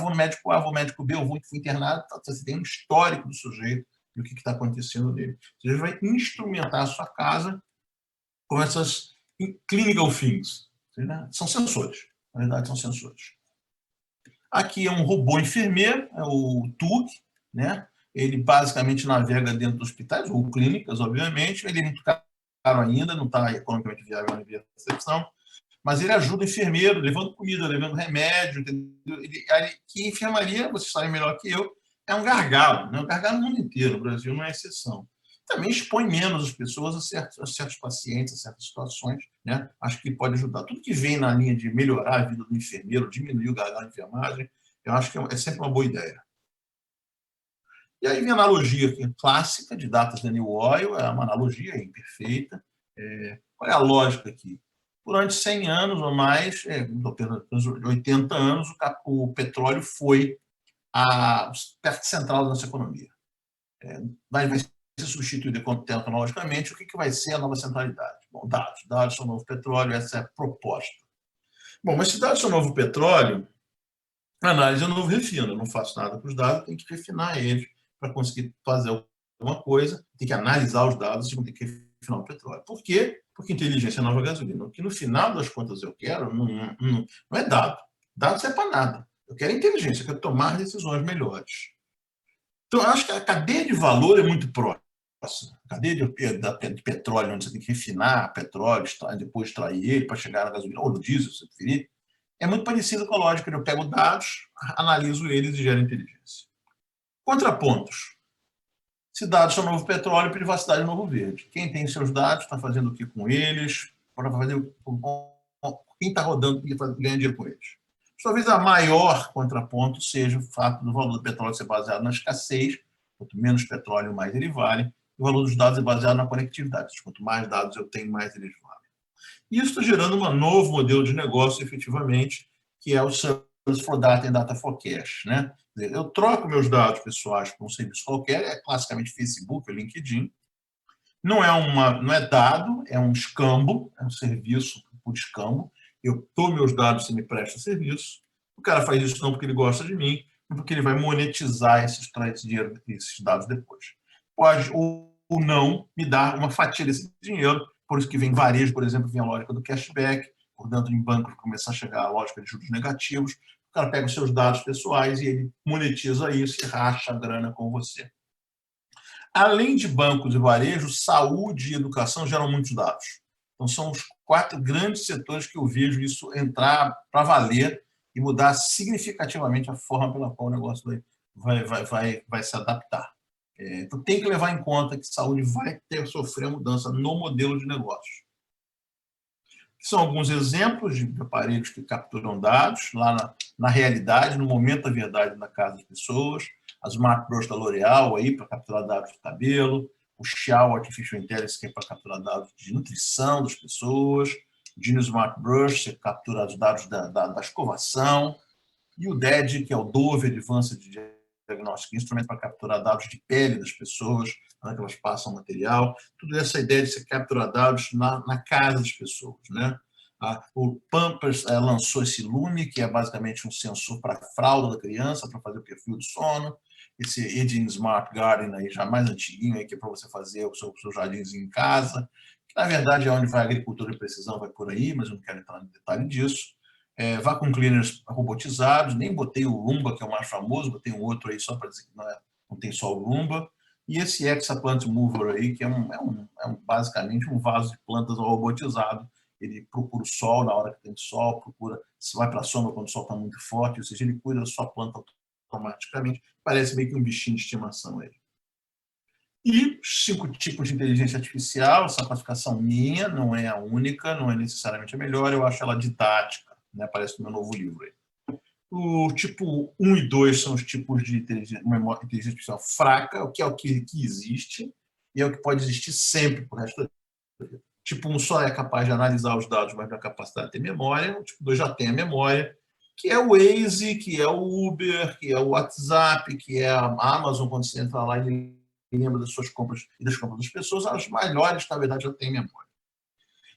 Vou no médico A, vou no médico B, eu fui internado, você tem um histórico do sujeito e o que está acontecendo nele. Você vai instrumentar a sua casa com essas clinical things. Né? São sensores, na verdade são sensores. Aqui é um robô enfermeiro, é o TUG, né? Ele basicamente navega dentro dos hospitais, ou clínicas, obviamente. Ele é muito caro ainda, não está economicamente viável na minha percepção, mas ele ajuda o enfermeiro, levando comida, levando remédio. Que enfermaria, vocês sabem melhor que eu, é um gargalo, né? Um gargalo no mundo inteiro, o Brasil não é exceção. Também expõe menos as pessoas a certos pacientes, a certas situações, né? Acho que pode ajudar. Tudo que vem na linha de melhorar a vida do enfermeiro, diminuir o gargalo de enfermagem, eu acho que é sempre uma boa ideia. E aí, minha analogia aqui, clássica de datas da New Oil, é uma analogia imperfeita. Qual é a lógica aqui? Durante 100 anos ou mais, 80 anos, o petróleo foi a parte central da nossa economia. Vai ser substituído tecnologicamente, o que vai ser a nova centralidade? Bom, dados são o novo petróleo, essa é a proposta. Bom, mas se dados são o novo petróleo, a análise é o novo refino. Eu não faço nada com os dados, tem que refinar eles para conseguir fazer alguma coisa, tem que analisar os dados e tem que refinar o petróleo. Por quê? Porque inteligência é nova gasolina. O que no final das contas eu quero não é dado. Dado não é para nada. Eu quero inteligência, eu quero tomar decisões melhores. Então, eu acho que a cadeia de valor é muito próxima. A cadeia de petróleo, onde você tem que refinar petróleo, depois extrair ele para chegar na gasolina, ou no diesel, se você preferir, é muito parecida com a lógica de eu pego dados, analiso eles e gero inteligência. Contrapontos. Se dados são novo petróleo, privacidade é novo verde. Quem tem seus dados está fazendo o que com eles? Quem está rodando e ganha dinheiro com eles? Talvez a maior contraponto seja o fato do valor do petróleo ser baseado na escassez. Quanto menos petróleo, mais ele vale. O valor dos dados é baseado na conectividade. Quanto mais dados eu tenho, mais eles valem. Isso está gerando um novo modelo de negócio, efetivamente, que é o Service for Data and Data for Cash. Né? Eu troco meus dados pessoais por um serviço qualquer, é classicamente Facebook ou LinkedIn. Não é dado, é um escambo, é um serviço por escambo. Eu dou meus dados, você me presta serviço. O cara faz isso não porque ele gosta de mim, mas porque ele vai monetizar esses dados depois. Pode ou não me dar uma fatia desse dinheiro, por isso que vem varejo, por exemplo, vem a lógica do cashback, portanto, em banco começar a chegar a lógica de juros negativos. O cara pega os seus dados pessoais e ele monetiza isso e racha a grana com você. Além de bancos e varejo, saúde e educação geram muitos dados. Então, são os 4 grandes setores que eu vejo isso entrar para valer e mudar significativamente a forma pela qual o negócio vai se adaptar. Então, tem que levar em conta que saúde vai sofrer mudança no modelo de negócio. São alguns exemplos de aparelhos que capturam dados lá na realidade, no momento da verdade na casa das pessoas. A Smart Brush da L'Oréal aí para capturar dados do cabelo, o Xiao Artificial Intelligence que é para capturar dados de nutrição das pessoas, o Genius Smart Brush que captura os dados da escovação, e o DED, que é o Dove Advanced diagnóstico, instrumento para capturar dados de pele das pessoas, que elas passam material, tudo essa ideia de você capturar dados na casa das pessoas, né? O Pampers lançou esse Lume, que é basicamente um sensor para a fralda da criança, para fazer o perfil de sono. Esse Edin Smart Garden, aí, já mais antiguinho, aí, que é para você fazer o seu jardinzinho em casa, que na verdade é onde vai a agricultura de precisão, vai por aí, mas eu não quero entrar no detalhe disso. Vacuum cleaners robotizados, nem botei o Roomba, que é o mais famoso, botei um outro aí só para dizer que não tem só o Roomba. E esse Exaplant Mover aí, que basicamente um vaso de plantas robotizado. Ele procura o sol na hora que tem sol, procura se vai para a sombra quando o sol está muito forte, ou seja, ele cuida da sua planta automaticamente. Parece meio que um bichinho de estimação aí. E 5 tipos de inteligência artificial, essa classificação minha, não é a única, não é necessariamente a melhor, eu acho ela didática, né? Aparece no meu novo livro aí. O tipo 1 e 2 são os tipos de inteligência artificial fraca, que é o que existe, e é o que pode existir sempre para o resto da vida. Tipo 1 só é capaz de analisar os dados, mas não é capacidade de ter memória. O tipo 2 já tem a memória, que é o Waze, que é o Uber, que é o WhatsApp, que é a Amazon, quando você entra lá e lembra das suas compras e das compras das pessoas, as maiores, na verdade, já têm memória.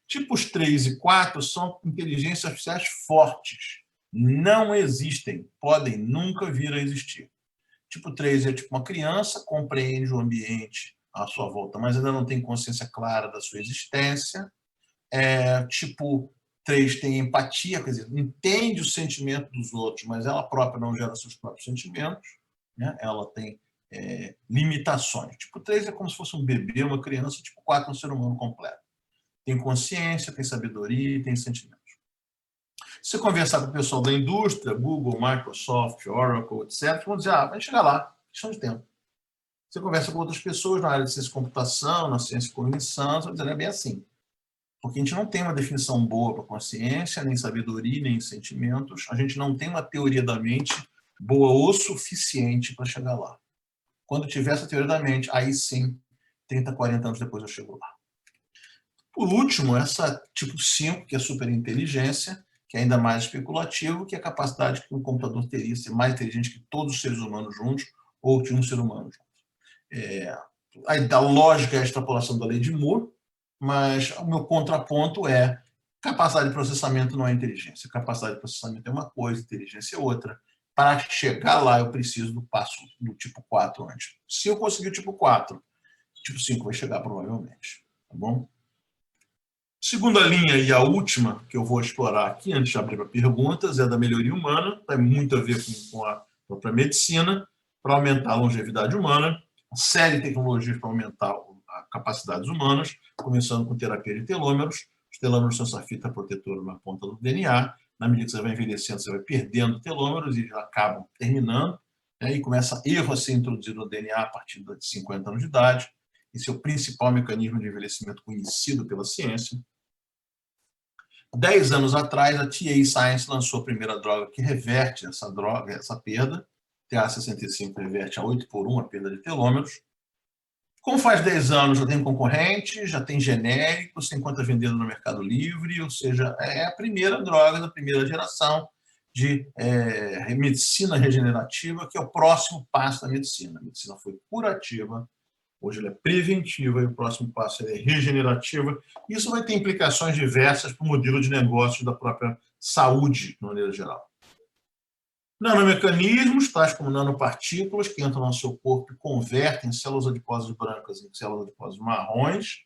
Tipos 3 e 4 são inteligências artificiais fortes. Não existem, podem nunca vir a existir. Tipo 3 é tipo uma criança, compreende o ambiente à sua volta, mas ainda não tem consciência clara da sua existência. Tipo 3 tem empatia, quer dizer, entende o sentimento dos outros, mas ela própria não gera seus próprios sentimentos, né? Ela tem limitações. Tipo 3 é como se fosse um bebê, uma criança, tipo 4 é um ser humano completo. Tem consciência, tem sabedoria e tem sentimentos. Se você conversar com o pessoal da indústria, Google, Microsoft, Oracle, etc., vão dizer, vai chegar lá, questão de tempo. Você conversa com outras pessoas na área de ciência de computação, na ciência de cognição, você vai dizer, não é bem assim. Porque a gente não tem uma definição boa para consciência, nem sabedoria, nem sentimentos. A gente não tem uma teoria da mente boa o suficiente para chegar lá. Quando tiver essa teoria da mente, aí sim, 30, 40 anos depois eu chego lá. Por último, essa tipo 5, que é a superinteligência, que é ainda mais especulativo, que é a capacidade que um computador teria de ser mais inteligente que todos os seres humanos juntos, ou que um ser humano junto. A lógica é a extrapolação da lei de Moore, mas o meu contraponto é capacidade de processamento não é inteligência. Capacidade de processamento é uma coisa, inteligência é outra. Para chegar lá, eu preciso do passo do tipo 4 antes. Se eu conseguir o tipo 4, o tipo 5 vai chegar provavelmente. Tá bom? Segunda linha e a última que eu vou explorar aqui, antes de abrir para perguntas, é da melhoria humana, tem muito a ver com a própria medicina, para aumentar a longevidade humana, uma série de tecnologias para aumentar as capacidades humanas, começando com terapia de telômeros. Os telômeros são essa fita protetora na ponta do DNA. Na medida que você vai envelhecendo, você vai perdendo telômeros e já acabam terminando, né? E começa erro a ser introduzido no DNA a partir de 50 anos de idade. Esse é o principal mecanismo de envelhecimento conhecido pela ciência. 10 anos atrás, a TA Science lançou a primeira droga que reverte essa droga, essa perda. TA65 reverte a 8/1 a perda de telômeros. Como faz 10 anos, já tem concorrente, já tem genéricos, se encontra vendendo no Mercado Livre, ou seja, é a primeira droga da primeira geração de medicina regenerativa, que é o próximo passo da medicina. A medicina foi curativa, hoje ela é preventiva e o próximo passo é regenerativa. Isso vai ter implicações diversas para o modelo de negócio da própria saúde, de maneira geral. Nanomecanismos, tais como nanopartículas, que entram no seu corpo e convertem células adiposas brancas em células adiposas marrons.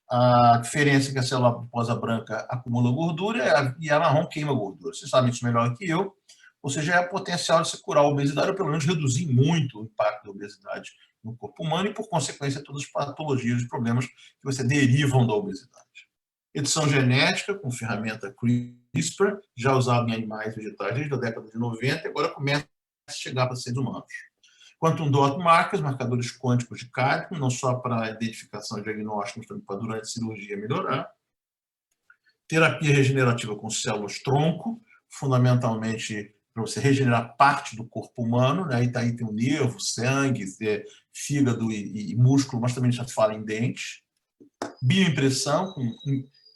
A diferença é que a célula adiposa branca acumula gordura e a marrom queima gordura. Vocês sabem isso melhor que eu. Ou seja, é potencial de se curar a obesidade ou pelo menos reduzir muito o impacto da obesidade no corpo humano e, por consequência, todas as patologias e problemas que você derivam da obesidade. Edição genética com ferramenta CRISPR, já usada em animais e vegetais desde a década de 90, e agora começa a chegar para seres humanos. Quantum dot markers, marcadores quânticos de cálculo, não só para identificação e diagnóstico, mas também para durante a cirurgia melhorar. Terapia regenerativa com células-tronco, fundamentalmente para você regenerar parte do corpo humano, né? Aí tem o nervo, sangue, fígado e músculo, mas também já se fala em dentes. Bioimpressão, com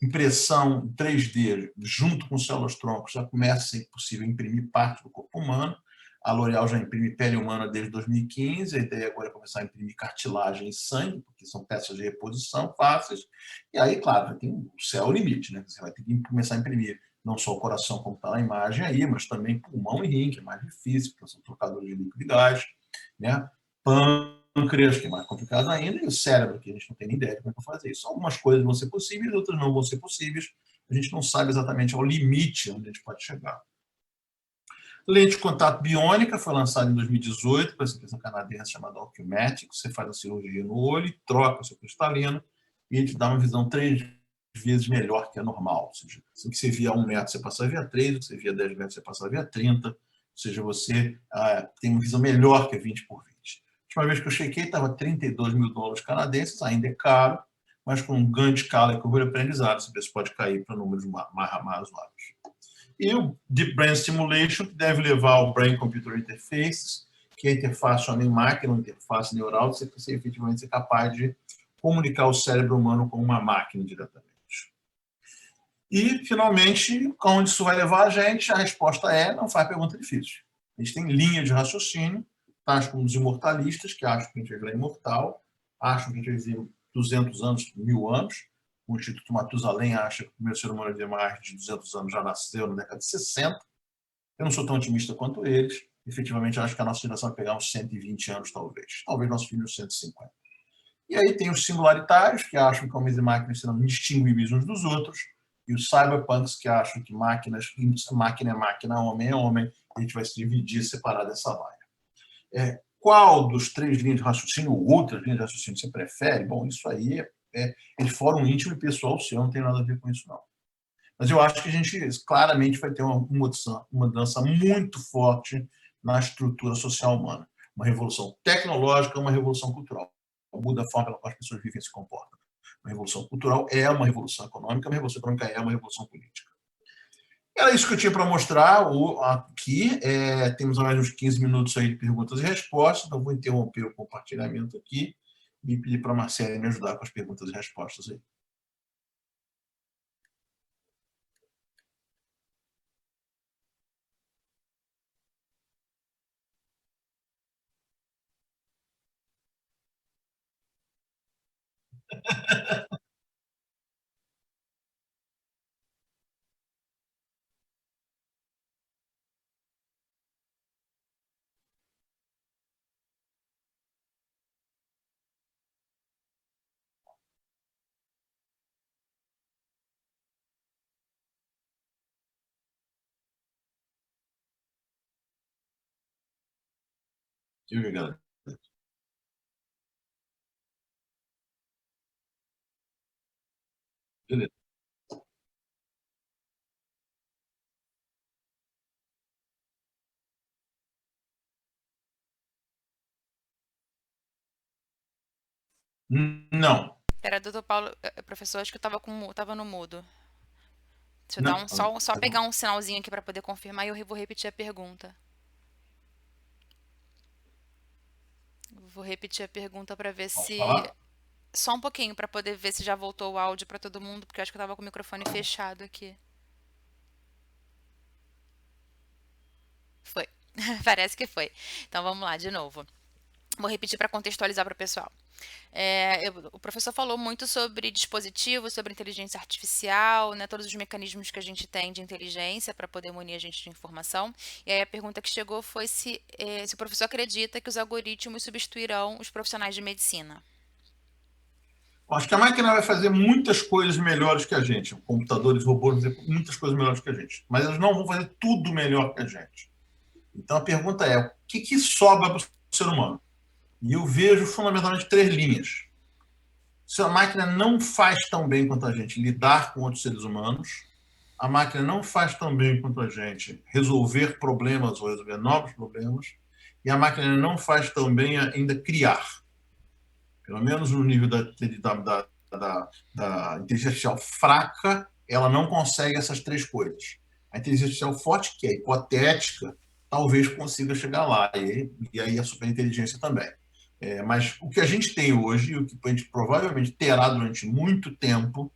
impressão 3D junto com células-troncos, já começa a ser possível imprimir parte do corpo humano. A L'Oréal já imprime pele humana desde 2015, a ideia agora é começar a imprimir cartilagem e sangue, porque são peças de reposição fáceis. E aí, claro, tem o céu é o limite, né? Você vai ter que começar a imprimir não só o coração, como está na imagem aí, mas também pulmão e rim, que é mais difícil, porque são trocadores de líquido e gás, né? Pâncreas, que é mais complicado ainda, e o cérebro, que a gente não tem nem ideia de como é que vai fazer isso. Algumas coisas vão ser possíveis, outras não vão ser possíveis. A gente não sabe exatamente ao limite onde a gente pode chegar. Lente de contato biônica foi lançada em 2018 para essa empresa canadense chamada Ocumatic. Você faz a cirurgia no olho e troca o seu cristalino e ele te dá uma visão 3 vezes melhor que a normal. Ou seja, o que você via a 1 metro, você passa a ver a 3, o que você via a 10 metros, você passa a ver a 30. Ou seja, você tem uma visão melhor que a 20 por 20. A última vez que eu chequei, estava $32.000 canadenses, ainda é caro, mas com um ganho de escala e curva de aprendizado, esse preço pode cair para números mais razoáveis. E o Deep Brain Stimulation, que deve levar ao Brain Computer Interface, que é a interface homem-máquina, uma interface neural, de você efetivamente ser capaz de comunicar o cérebro humano com uma máquina diretamente. E, finalmente, onde isso vai levar a gente? A resposta é: não faz pergunta difícil. A gente tem linha de raciocínio, tais como os imortalistas, que acham que a gente vai virar imortal, acham que a gente vai viver 200 anos, 1000 anos. O Instituto Matusalém acha que o primeiro ser humano a viver mais de 200 anos já nasceu na década de 60. Eu não sou tão otimista quanto eles. Efetivamente, acho que a nossa geração vai pegar uns 120 anos, talvez. Talvez nossos filhos 150. E aí tem os singularitários, que acham que homens e máquinas serão indistinguíveis uns dos outros, e os cyberpunks, que acham que máquina é máquina, homem é homem, e a gente vai se dividir, separar dessa vaia. Qual dos 3 linhas de raciocínio ou outras linhas de raciocínio você prefere? Bom, isso aí é de fórum íntimo e pessoal seu, não tem nada a ver com isso, não. Mas eu acho que a gente claramente vai ter uma mudança muito forte na estrutura social humana. Uma revolução tecnológica, uma revolução cultural. Muda a forma pela qual as pessoas vivem e se comportam. Uma revolução cultural é uma revolução econômica, uma revolução econômica é uma revolução política. Era isso que eu tinha para mostrar aqui. Temos mais uns 15 minutos aí de perguntas e respostas, então vou interromper o compartilhamento aqui e pedir para a Marcela me ajudar com as perguntas e respostas aí. Obrigado. Beleza. Não. Pera, doutor Paulo, professor, acho que tava no mudo. Deixa eu dar Não. só pegar um sinalzinho aqui para poder confirmar e eu vou repetir a pergunta. Vou repetir a pergunta para ver Posso se. falar? Só um pouquinho para poder ver se já voltou o áudio para todo mundo, porque eu acho que eu tava com o microfone fechado aqui. Foi. Parece que foi. Então vamos lá, de novo. Vou repetir para contextualizar para o pessoal. O professor falou muito sobre dispositivos, sobre inteligência artificial, né, todos os mecanismos que a gente tem de inteligência para poder munir a gente de informação. E aí a pergunta que chegou foi se o professor acredita que os algoritmos substituirão os profissionais de medicina. Acho que a máquina vai fazer muitas coisas melhores que a gente. Computadores, robôs vão fazer muitas coisas melhores que a gente. Mas eles não vão fazer tudo melhor que a gente. Então a pergunta é: o que sobra para o ser humano? E eu vejo fundamentalmente 3 linhas. Se a máquina não faz tão bem quanto a gente lidar com outros seres humanos, a máquina não faz tão bem quanto a gente resolver problemas ou resolver novos problemas, e a máquina não faz tão bem ainda criar. Pelo menos no nível da inteligência artificial fraca, ela não consegue essas 3 coisas. A inteligência artificial forte, que é hipotética, talvez consiga chegar lá, e aí a superinteligência também. Mas o que a gente tem hoje, e o que a gente provavelmente terá durante muito tempo,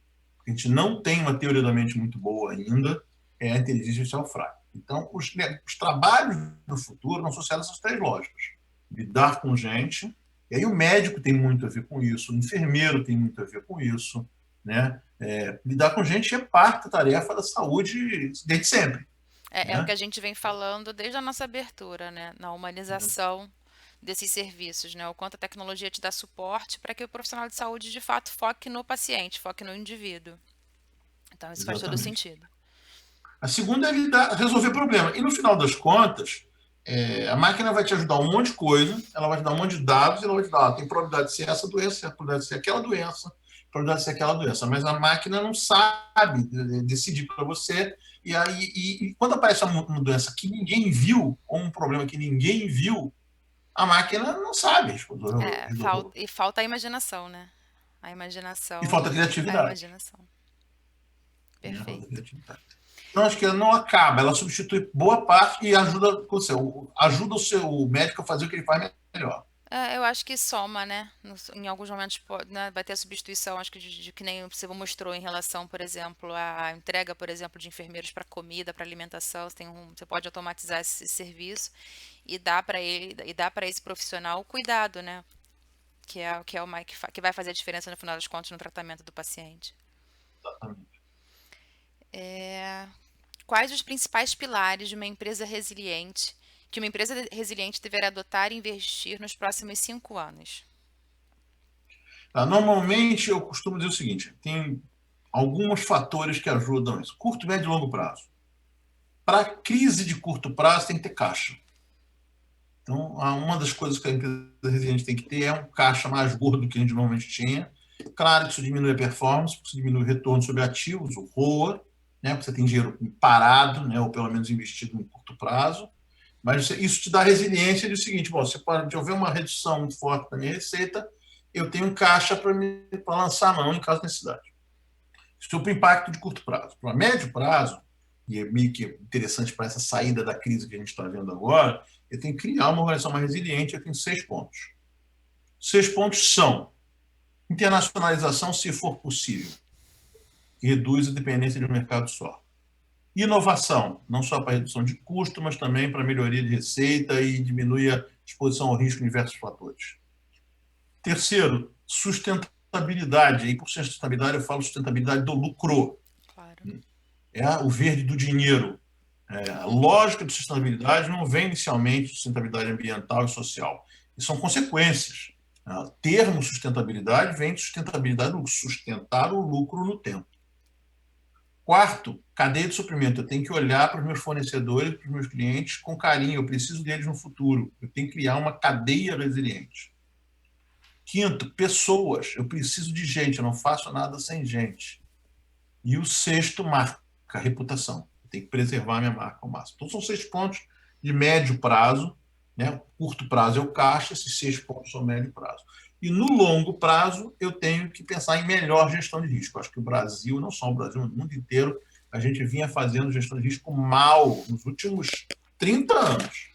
a gente não tem uma teoria da mente muito boa ainda, é a inteligência artificial fraca. Então, os trabalhos do futuro não associados a essas três lógicas. Lidar com gente, e aí o médico tem muito a ver com isso, o enfermeiro tem muito a ver com isso, né? Lidar com gente é parte da tarefa da saúde desde sempre, É o que né? a gente vem falando desde a nossa abertura, né? Na humanização desses serviços, né? O quanto a tecnologia te dá suporte para que o profissional de saúde de fato foque no paciente, foque no indivíduo. Então isso faz todo Exatamente. sentido. A segunda é resolver problema. E no final das contas, a máquina vai te ajudar um monte de coisa, ela vai te dar um monte de dados, e ela vai te dar, tem probabilidade de ser essa doença, tem probabilidade de ser aquela doença, probabilidade de ser aquela doença. Mas a máquina não sabe decidir para você. E aí, quando aparece uma doença que ninguém viu, ou um problema que ninguém viu, a máquina não sabe resolver. E falta a imaginação, né? A E falta imaginação, a criatividade. imaginação. Né? Falta Perfeito. criatividade. Então, acho que ela não acaba, ela substitui boa parte e ajuda, ajuda o seu médico a fazer o que ele faz melhor. Eu acho que soma, né? Em alguns momentos né, vai ter a substituição, acho que de que nem você mostrou em relação, por exemplo, à entrega, por exemplo, de enfermeiros para comida, para alimentação. Você pode automatizar esse serviço e dar para ele e dar para esse profissional o cuidado, né? Que é o que vai fazer a diferença no final das contas no tratamento do paciente. Exatamente. Quais os principais pilares de uma empresa resiliente que uma empresa resiliente deverá adotar e investir nos próximos 5 anos? Tá? Normalmente, eu costumo dizer o seguinte: tem alguns fatores que ajudam isso. Curto, médio e longo prazo. Para crise de curto prazo, tem que ter caixa. Então, uma das coisas que a empresa resiliente tem que ter é um caixa mais gordo do que a gente normalmente tinha. Claro que isso diminui a performance, isso diminui o retorno sobre ativos, o ROA, né, porque você tem dinheiro parado, né, ou pelo menos investido no curto prazo. Mas isso te dá resiliência do seguinte: bom, se pode haver uma redução muito forte da minha receita, eu tenho um caixa para lançar a mão em caso de necessidade. Isso é o impacto de curto prazo. Para médio prazo, e é meio que interessante para essa saída da crise que a gente está vendo agora, eu tenho que criar uma organização mais resiliente. Eu tenho 6 pontos. 6 pontos são internacionalização, se for possível, que reduz a dependência de um mercado só. Inovação, não só para redução de custo, mas também para melhoria de receita e diminuir a exposição ao risco em diversos fatores. Terceiro, sustentabilidade. E por sustentabilidade eu falo sustentabilidade do lucro. Claro. É o verde do dinheiro. A lógica de sustentabilidade não vem inicialmente de sustentabilidade ambiental e social. E são consequências. O termo sustentabilidade vem de sustentabilidade, sustentar o lucro no tempo. Quarto, cadeia de suprimento. Eu tenho que olhar para os meus fornecedores, para os meus clientes com carinho. Eu preciso deles no futuro. Eu tenho que criar uma cadeia resiliente. Quinto, pessoas. Eu preciso de gente. Eu não faço nada sem gente. E o sexto, marca, reputação. Eu tenho que preservar minha marca ao máximo. Então, são 6 pontos de médio prazo. Né? O curto prazo é o caixa, esses 6 pontos são médio prazo. E no longo prazo, eu tenho que pensar em melhor gestão de risco. Acho que o Brasil, não só o Brasil, no mundo inteiro, a gente vinha fazendo gestão de risco mal nos últimos 30 anos.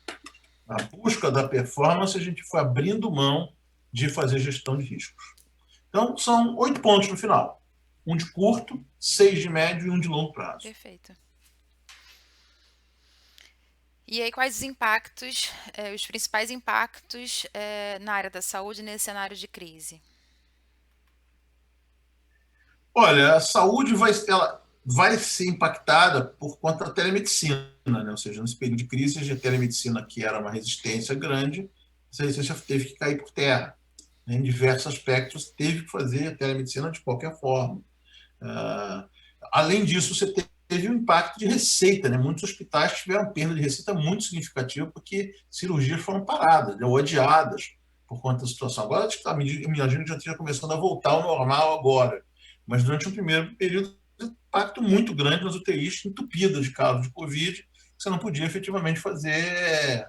Na busca da performance, a gente foi abrindo mão de fazer gestão de riscos. Então, são 8 pontos no final. Um de curto, 6 de médio e um de longo prazo. Perfeito. E aí, quais os impactos, os principais impactos na área da saúde nesse cenário de crise? Olha, a saúde ela vai ser impactada por conta da telemedicina, né? Ou seja, nesse período de crise, a telemedicina, que era uma resistência grande, essa resistência teve que cair por terra. Em diversos aspectos, teve que fazer a telemedicina de qualquer forma. Uh, Além disso, você teve um impacto de receita, né? Muitos hospitais tiveram perda de receita muito significativa porque cirurgias foram paradas, ou adiadas por conta da situação. Agora, a medida já esteja começando a voltar ao normal agora, mas durante um primeiro período, um impacto muito grande nas UTIs entupidas de casos de Covid, que você não podia efetivamente fazer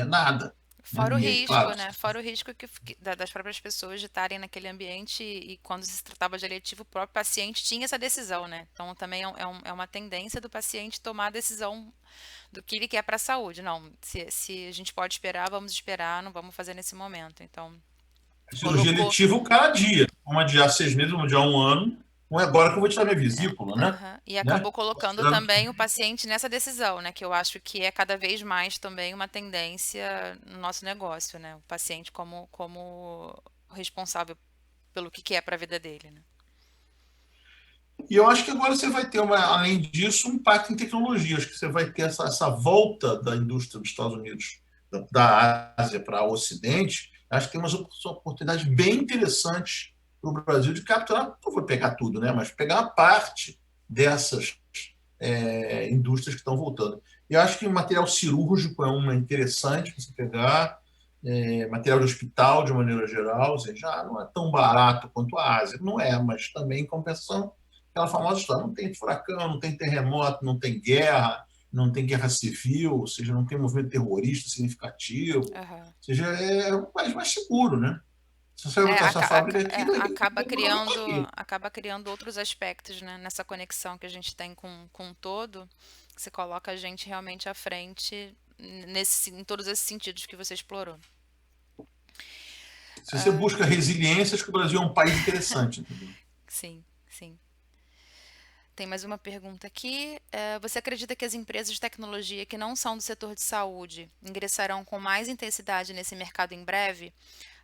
nada. Né? Fora o E, risco, claro, né? Fora o risco das próprias pessoas de estarem naquele ambiente e quando se tratava de eletivo, o próprio paciente tinha essa decisão, né? Então também é uma tendência do paciente tomar a decisão do que ele quer para a saúde. Não, se a gente pode esperar, vamos esperar, não vamos fazer nesse momento. Então, a cirurgia colocou. eletiva, o cara adia. Vamos adiar 6 meses, vamos adiar um ano. não é agora que eu vou tirar minha vesícula, né? Aham. E Né? acabou colocando também o paciente nessa decisão, né? Que eu acho que é cada vez mais também uma tendência no nosso negócio, né? O paciente como responsável pelo que é para a vida dele, né? E eu acho que agora você vai ter, além disso, um impacto em tecnologia. Acho que você vai ter essa volta da indústria dos Estados Unidos, da Ásia para o Ocidente. Acho que tem umas oportunidades bem interessantes para o Brasil de capturar, não vou pegar tudo, né? Mas pegar uma parte dessas indústrias que estão voltando. Eu acho que o material cirúrgico é uma interessante você pegar, material de hospital de maneira geral, ou seja, já não é tão barato quanto a Ásia, não é, mas também em compensação, aquela famosa história, não tem furacão, não tem terremoto, não tem guerra, não tem guerra civil, ou seja, não tem movimento terrorista significativo, ou Aham. seja, é um país mais seguro, né? Se você vai É, botar sua fábrica aqui, daqui a acaba pouco não está criando, aqui. acaba criando outros aspectos, né, nessa conexão que a gente tem com o todo, que você coloca a gente realmente à frente em todos esses sentidos que você explorou. Se você busca resiliência, acho que o Brasil é um país interessante, entendeu? Sim, sim. Tem mais uma pergunta aqui. Você acredita que as empresas de tecnologia que não são do setor de saúde ingressarão com mais intensidade nesse mercado em breve?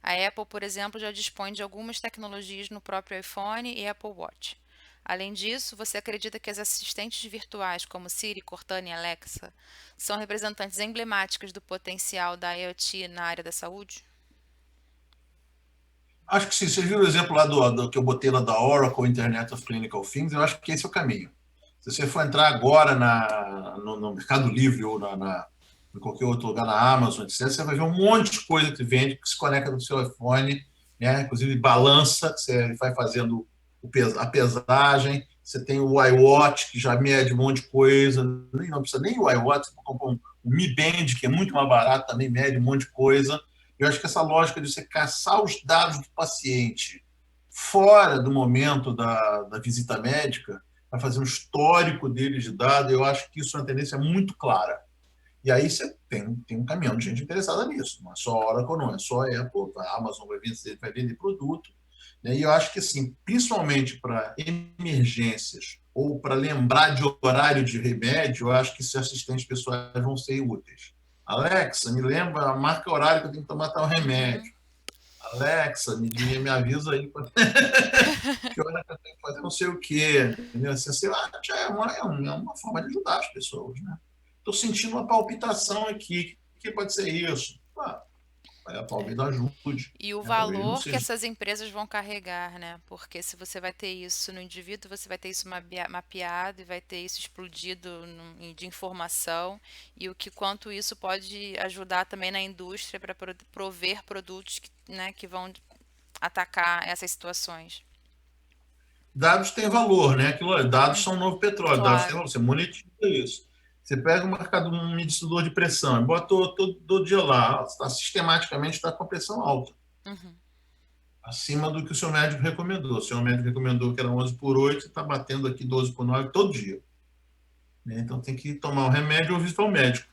A Apple, por exemplo, já dispõe de algumas tecnologias no próprio iPhone e Apple Watch. Além disso, você acredita que as assistentes virtuais como Siri, Cortana e Alexa são representantes emblemáticas do potencial da IoT na área da saúde? Acho que sim. Você viu o exemplo lá do que eu botei lá da Oracle Internet of Clinical Things? Eu acho que esse é o caminho. Se você for entrar agora no Mercado Livre ou em qualquer outro lugar, na Amazon, etc., você vai ver um monte de coisa que vende, que se conecta no seu iPhone, né? Inclusive balança, você vai fazendo a pesagem. Você tem o iWatch, que já mede um monte de coisa. Não precisa nem o iWatch, você compra um Mi Band, que é muito mais barato, também mede um monte de coisa. Eu acho que essa lógica de você caçar os dados do paciente fora do momento da visita médica, para fazer um histórico deles de dados, eu acho que isso é uma tendência muito clara. E aí você tem um caminhão de gente interessada nisso. Não é só a Oracle, não é só a Apple, a Amazon vai vender produto. Né? E eu acho que, assim, principalmente para emergências ou para lembrar de horário de remédio, eu acho que esses assistentes pessoais vão ser úteis. Alexa, me lembra, marca o horário que eu tenho que tomar tal Uhum. remédio. Alexa, me avisa aí que hora que eu tenho que fazer não sei o quê. Entendeu? Assim, sei lá, já é uma forma de ajudar as pessoas. Né? Estou sentindo uma palpitação aqui. O que pode ser isso? Ah, talvez ajude. E o Né? Talvez não valor que seja. essas empresas vão carregar, né? Porque se você vai ter isso no indivíduo, você vai ter isso mapeado e vai ter isso explodido de informação e o que quanto isso pode ajudar também na indústria para prover produtos que, né, que vão atacar essas situações. Dados têm valor, né? Dados são o Uhum. novo petróleo, dados têm Claro. valor, você monetiza isso. Você pega um medidor de pressão e bota todo dia lá, sistematicamente está com a pressão alta, Uhum. acima do que o seu médico recomendou. O seu médico recomendou que era 11 por 8, está batendo aqui 12 por 9 todo dia. Né? Então tem que tomar o remédio ou visitar o médico.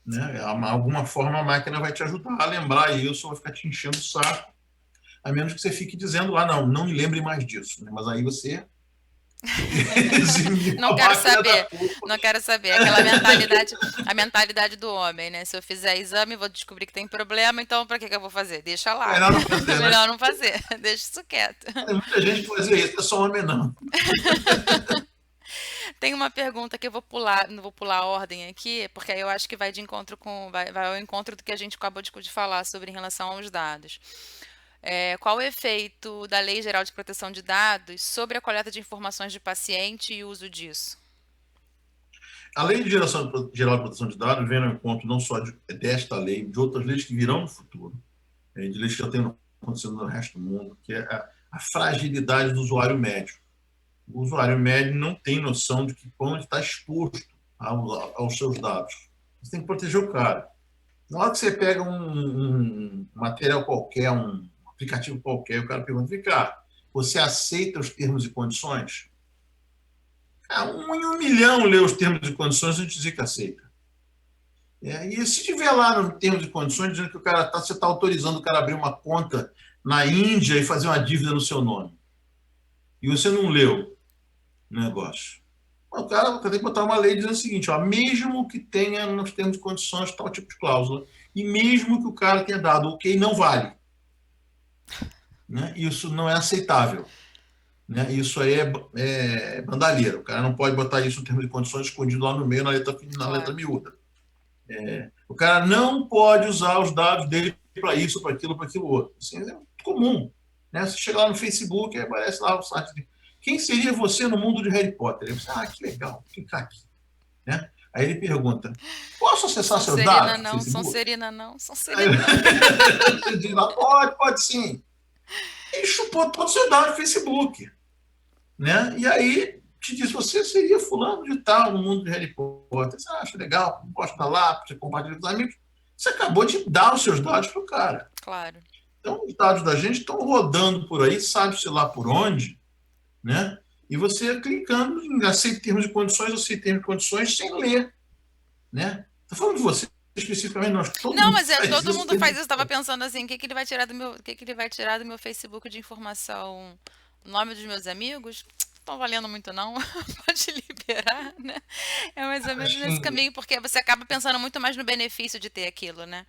Né? Alguma forma a máquina vai te ajudar a lembrar isso, ou vai ficar te enchendo o saco, a menos que você fique dizendo lá, não me lembre mais disso. Né? Mas aí você eximiu Não a quero máquina da saber, culpa. não quero saber. Aquela mentalidade, a mentalidade do homem, né? Se eu fizer exame, vou descobrir que tem problema, então pra que que eu vou fazer? Deixa lá. Melhor não fazer, né? Melhor não fazer. Deixa isso quieto. Tem muita gente que fazia isso, não é só homem, não. Tem uma pergunta que eu vou pular, não vou pular a ordem aqui, porque aí eu acho que vai de encontro vai ao encontro do que a gente acabou de falar sobre em relação aos dados. Qual o efeito da Lei Geral de Proteção de Dados sobre a coleta de informações de paciente e o uso disso? A Lei de Geral de Proteção de Dados vem ao encontro não só desta lei, de outras leis que virão no futuro, de leis que já têm acontecido no resto do mundo, que é a fragilidade do usuário médio. O usuário médio não tem noção de que quando está exposto aos seus dados. Você tem que proteger o cara. Na hora que você pega um material qualquer, um aplicativo qualquer, o cara pergunta, vem cá, você aceita os termos e condições? Em 1 milhão lê os termos e condições e a gente diz que aceita. E se tiver lá no termos e condições dizendo que você está autorizando o cara a abrir uma conta na Índia e fazer uma dívida no seu nome? e você não leu o negócio. O cara tem que botar uma lei dizendo o seguinte, ó, mesmo que tenha nos termos e condições tal tipo de cláusula, e mesmo que o cara tenha dado ok, não vale. Né? Isso não é aceitável. Né? Isso aí é bandalheira. O cara não pode botar isso em termos e condições escondido lá no meio, na letra Claro, miúda. O cara não pode usar os dados dele para isso, para aquilo outro. Assim, é muito comum. Né? Você chega lá no Facebook, aparece lá o site de quem seria você no mundo de Harry Potter? Aí você, que legal, vou clicar aqui. Né? Aí ele pergunta, posso acessar seus Sonserina dados do não, Facebook? Sonserina não, Aí Sonserina não. você diz lá, pode sim. E chupou todos os seus dados do Facebook. Né? E aí te diz, você seria fulano de tal no mundo de Harry Potter. Você acha legal, posta lá, você compartilha com os amigos. Você acabou de dar os seus dados para o cara. Claro. Então, os dados da gente estão rodando por aí, sabe-se lá por onde, né? E você clicando em aceita termos e condições, aceita termos e condições, sem ler, né? Estou falando de você especificamente, nós, todo Não, mundo mas faz todo isso. mundo faz isso. Eu tava pensando assim, o que que ele vai tirar do meu, o que que ele vai tirar do meu Facebook de informação? O nome dos meus amigos? Não valendo muito não. Pode liberar, né? É mais ou menos nesse Assim, caminho, porque você acaba pensando muito mais no benefício de ter aquilo, né?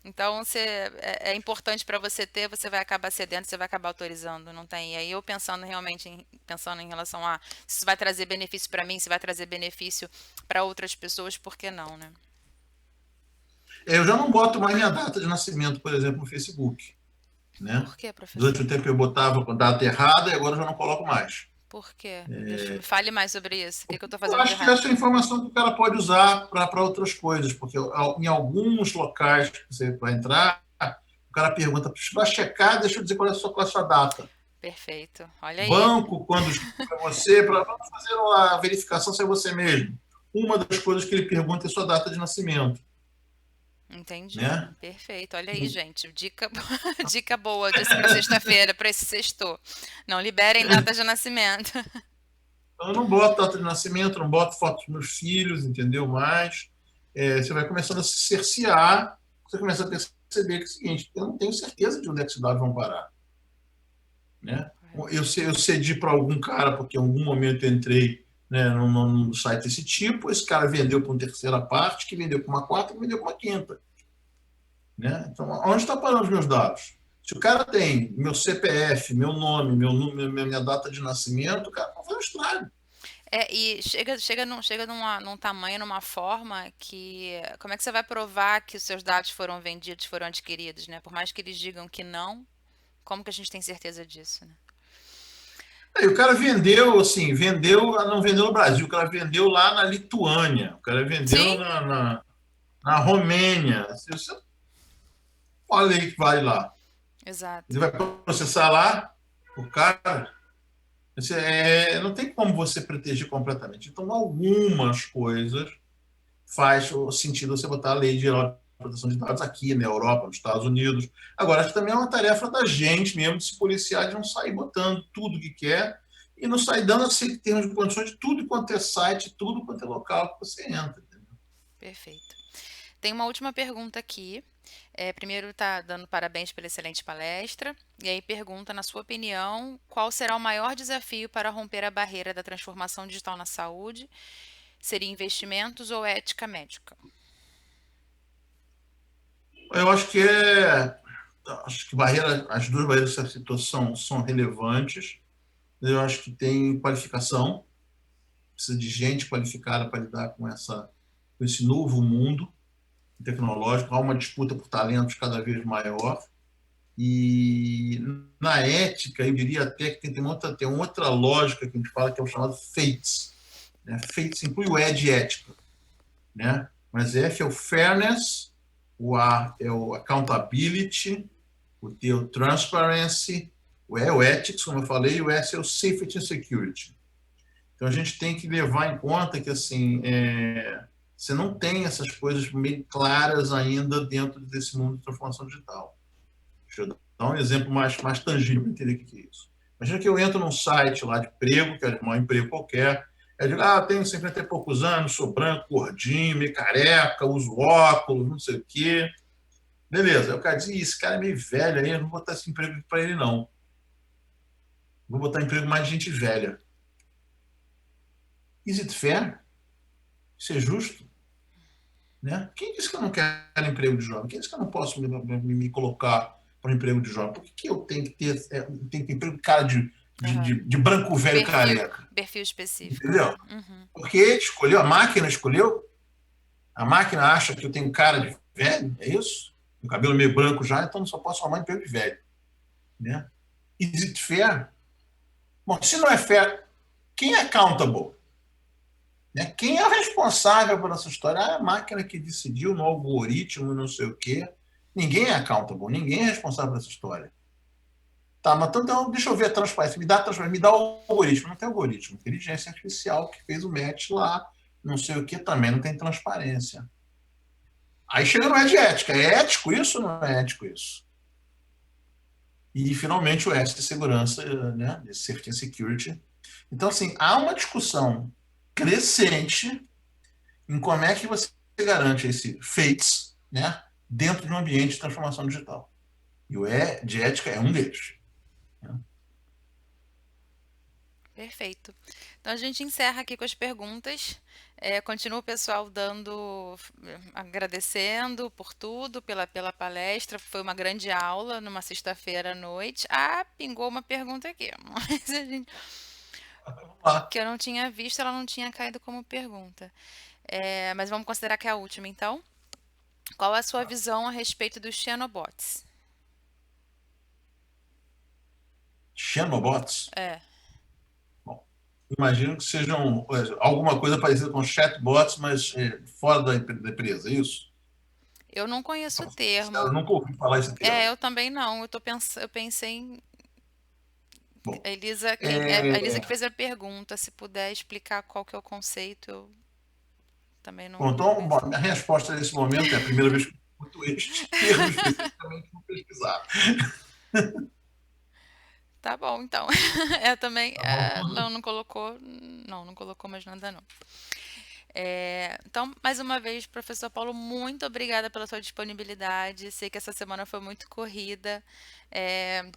Então, é importante para você ter, você vai acabar cedendo, você vai acabar autorizando, não tem? E aí eu pensando realmente, pensando em relação a se isso vai trazer benefício para mim, se vai trazer benefício para outras pessoas, por que não, né? eu já não boto mais minha data de nascimento, por exemplo, no Facebook. Né? Por que, Durante professor? o tempo eu botava com data errada e agora eu já não coloco mais. Por quê? Me fale mais sobre isso. O que que eu tô Eu fazendo de acho que errado? essa é a informação que o cara pode usar para outras coisas, porque em alguns locais que você vai entrar, o cara pergunta, vai checar, deixa eu dizer qual é a sua data. Perfeito. Olha aí. Banco, quando escreve para você, para fazer a verificação se é você mesmo. Uma das coisas que ele pergunta é sua data de nascimento. Entendi. Né? Perfeito. Olha aí, gente. Dica, dica boa para sexta-feira, para esse sexto. Não liberem datas de nascimento. Então, eu não boto data de nascimento, não boto foto dos meus filhos, entendeu? Mas você vai começando a se cercear, você começa a perceber que é o seguinte, eu não tenho certeza de onde é que esses dados vão parar. Né? Eu cedi para algum cara, porque em algum momento eu entrei, né, num site desse tipo, esse cara vendeu para uma terceira parte, que vendeu para uma quarta, que vendeu para uma quinta. Né? Então, onde está parando os meus dados? Se o cara tem meu CPF, meu nome, minha data de nascimento, o cara vai fazer um estrago. E chega num tamanho, numa forma que. Como é que você vai provar que os seus dados foram vendidos, foram adquiridos, né? Por mais que eles digam que não, como que a gente tem certeza disso, né? Aí o cara vendeu, assim, não vendeu no Brasil, o cara vendeu lá na Lituânia, o cara vendeu Sim, na Romênia. Assim, você olha aí que vale lá. exato. Ele vai processar lá o cara. Não tem como você proteger completamente. Então, algumas coisas faz o sentido você botar a lei geral de proteção de dados aqui na Europa, nos Estados Unidos. Agora, acho que também é uma tarefa da gente mesmo de se policiar, de não sair botando tudo que quer e não sair dando assim, termos de condições de tudo quanto é site, tudo quanto é local que você entra. Perfeito. Tem uma última pergunta aqui. Primeiro, tá dando parabéns pela excelente palestra. E aí pergunta, na sua opinião, qual será o maior desafio para romper a barreira da transformação digital na saúde? Seria investimentos ou ética médica? Eu acho que as duas barreiras que você citou são relevantes. Eu acho que tem qualificação, precisa de gente qualificada para lidar com esse novo mundo tecnológico, há uma disputa por talentos cada vez maior. E na ética, eu diria até que tem outra lógica que a gente fala que é o chamado FATES. Né? FATES inclui o E de ética. Né? Mas F é o fairness, o A é o accountability, o T é o transparency, o E é o ethics, como eu falei, e o S é o safety and security. Então a gente tem que levar em conta que assim você não tem essas coisas bem claras ainda dentro desse mundo de transformação digital. Deixa eu dar um exemplo mais tangível para entender o que é isso. Imagina que eu entro num site lá de emprego, que é um emprego qualquer, eu digo, tenho 50 e poucos anos, sou branco, gordinho, meio careca, uso óculos, não sei o quê. Beleza. Aí o cara diz, esse cara é meio velho aí, eu não vou botar esse emprego para ele, não. Vou botar emprego mais de gente velha. Is it fair? Isso é justo? Né? Quem disse que eu não quero emprego de jovem? Quem disse que eu não posso me colocar para um emprego de jovem? Por que eu tenho que ter, tenho que ter emprego de cara Aham. de branco velho Perfil, careca? perfil específico, né? Entendeu? Uhum. Porque escolheu, a máquina escolheu, a máquina acha que eu tenho cara de velho, é isso? O cabelo meio branco já, então só posso arrumar emprego de velho. Né? Is it fair? Bom, se não é fair, quem é accountable? Né? Quem é o responsável por essa história? Ah, a máquina que decidiu no algoritmo, não sei o quê. Ninguém é accountable, ninguém é responsável por essa história. Tá, mas então deixa eu ver a transparência. Me dá o algoritmo. Não tem algoritmo. Inteligência artificial que fez o match lá, não sei o que, também não tem transparência. Aí chega no é de ética. É ético isso ou não é ético isso? E, finalmente, o S de segurança, né, de safety and security. Então, assim, há uma discussão crescente em como é que você garante esse FATES, né, dentro de um ambiente de transformação digital. E o E de ética é um deles. Né? Perfeito. Então a gente encerra aqui com as perguntas. Continua o pessoal agradecendo por tudo, pela palestra. Foi uma grande aula numa sexta-feira à noite. Ah, pingou uma pergunta aqui, mas Vamos lá. que eu não tinha visto, ela não tinha caído como pergunta. Mas vamos considerar que é a última, então. Qual é a sua visão a respeito dos Xenobots? Xenobots. É, Bom, imagino que sejam alguma coisa parecida com chatbots, mas fora da empresa, é isso? eu não conheço o Eu termo. nunca ouvi falar esse termo. Eu também não. Eu pensei em Bom, A Elisa que fez a pergunta, se puder explicar qual que é o conceito, eu também bom, não então, bom, conheço. a minha resposta nesse momento é a primeira vez que eu escuto este termo especificamente vou pesquisar. Tá bom, então. Eu também, Tá bom? não colocou, não colocou mais nada não. Então, mais uma vez, professor Paulo, muito obrigada pela sua disponibilidade. Sei que essa semana foi muito corrida. É,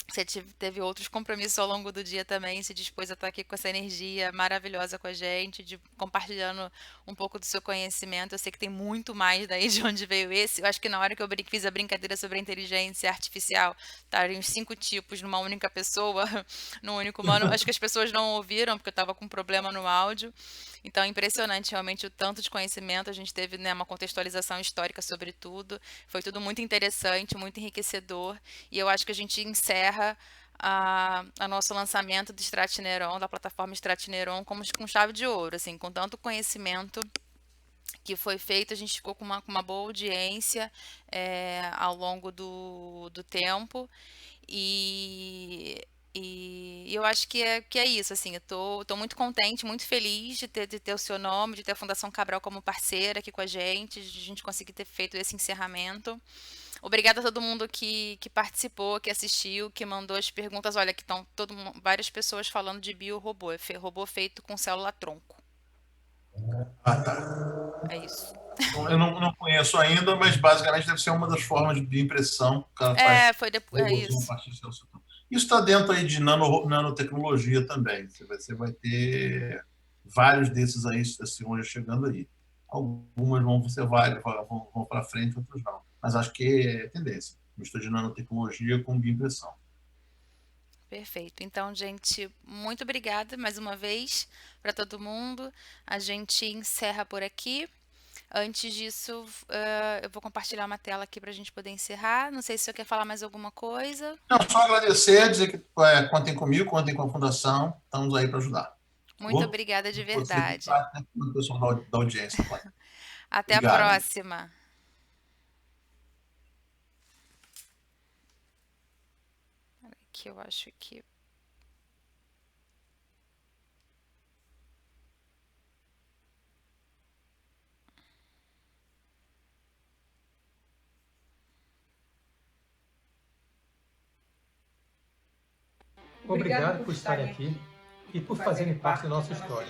Você teve outros compromissos ao longo do dia também, se dispôs a estar aqui com essa energia maravilhosa com a gente, compartilhando um pouco do seu conhecimento. Eu sei que tem muito mais daí de onde veio esse. Eu acho que na hora que eu fiz a brincadeira sobre a inteligência artificial, estarem os 5 tipos numa única pessoa, num único humano, acho que as pessoas não ouviram, porque eu estava com um problema no áudio. Então, é impressionante realmente o tanto de conhecimento. A gente teve, né, uma contextualização histórica sobre tudo. Foi tudo muito interessante, muito enriquecedor. E eu acho que a gente encerra a nosso lançamento do Stratneron, da plataforma Stratneron, com chave de ouro, assim, com tanto conhecimento que foi feito, a gente ficou com uma boa audiência ao longo do tempo. E, e eu acho que é isso, assim, tô muito contente, muito feliz de ter o seu nome, de ter a Fundação Cabral como parceira aqui com a gente, de a gente conseguir ter feito esse encerramento. Obrigada a todo mundo que participou, que assistiu, que mandou as perguntas. Olha, que estão várias pessoas falando de biorobô, robô feito com célula-tronco. Ah, tá. É isso. Bom, eu não conheço ainda, mas basicamente deve ser uma das formas de impressão que o cara faz Foi depois, é robôzinho a isso. partir do seu setor. Isso está dentro aí de nanotecnologia também. Você vai ter vários desses aí, assim, hoje chegando aí. Algumas vão ser várias, vão para frente, outras não. Mas acho que é tendência. Mistura de nanotecnologia com bioimpressão. Perfeito. Então, gente, muito obrigada mais uma vez para todo mundo. A gente encerra por aqui. Antes disso, eu vou compartilhar uma tela aqui para a gente poder encerrar. Não sei se você quer falar mais alguma coisa. Não, só agradecer, dizer que contem comigo, contem com a Fundação. Estamos aí para ajudar. Tá Muito bom? obrigada de Você que verdade. está, né, o pessoal da audiência. Até a Obrigado. próxima. Que eu acho que Obrigado por estarem aqui e por fazerem parte da nossa história.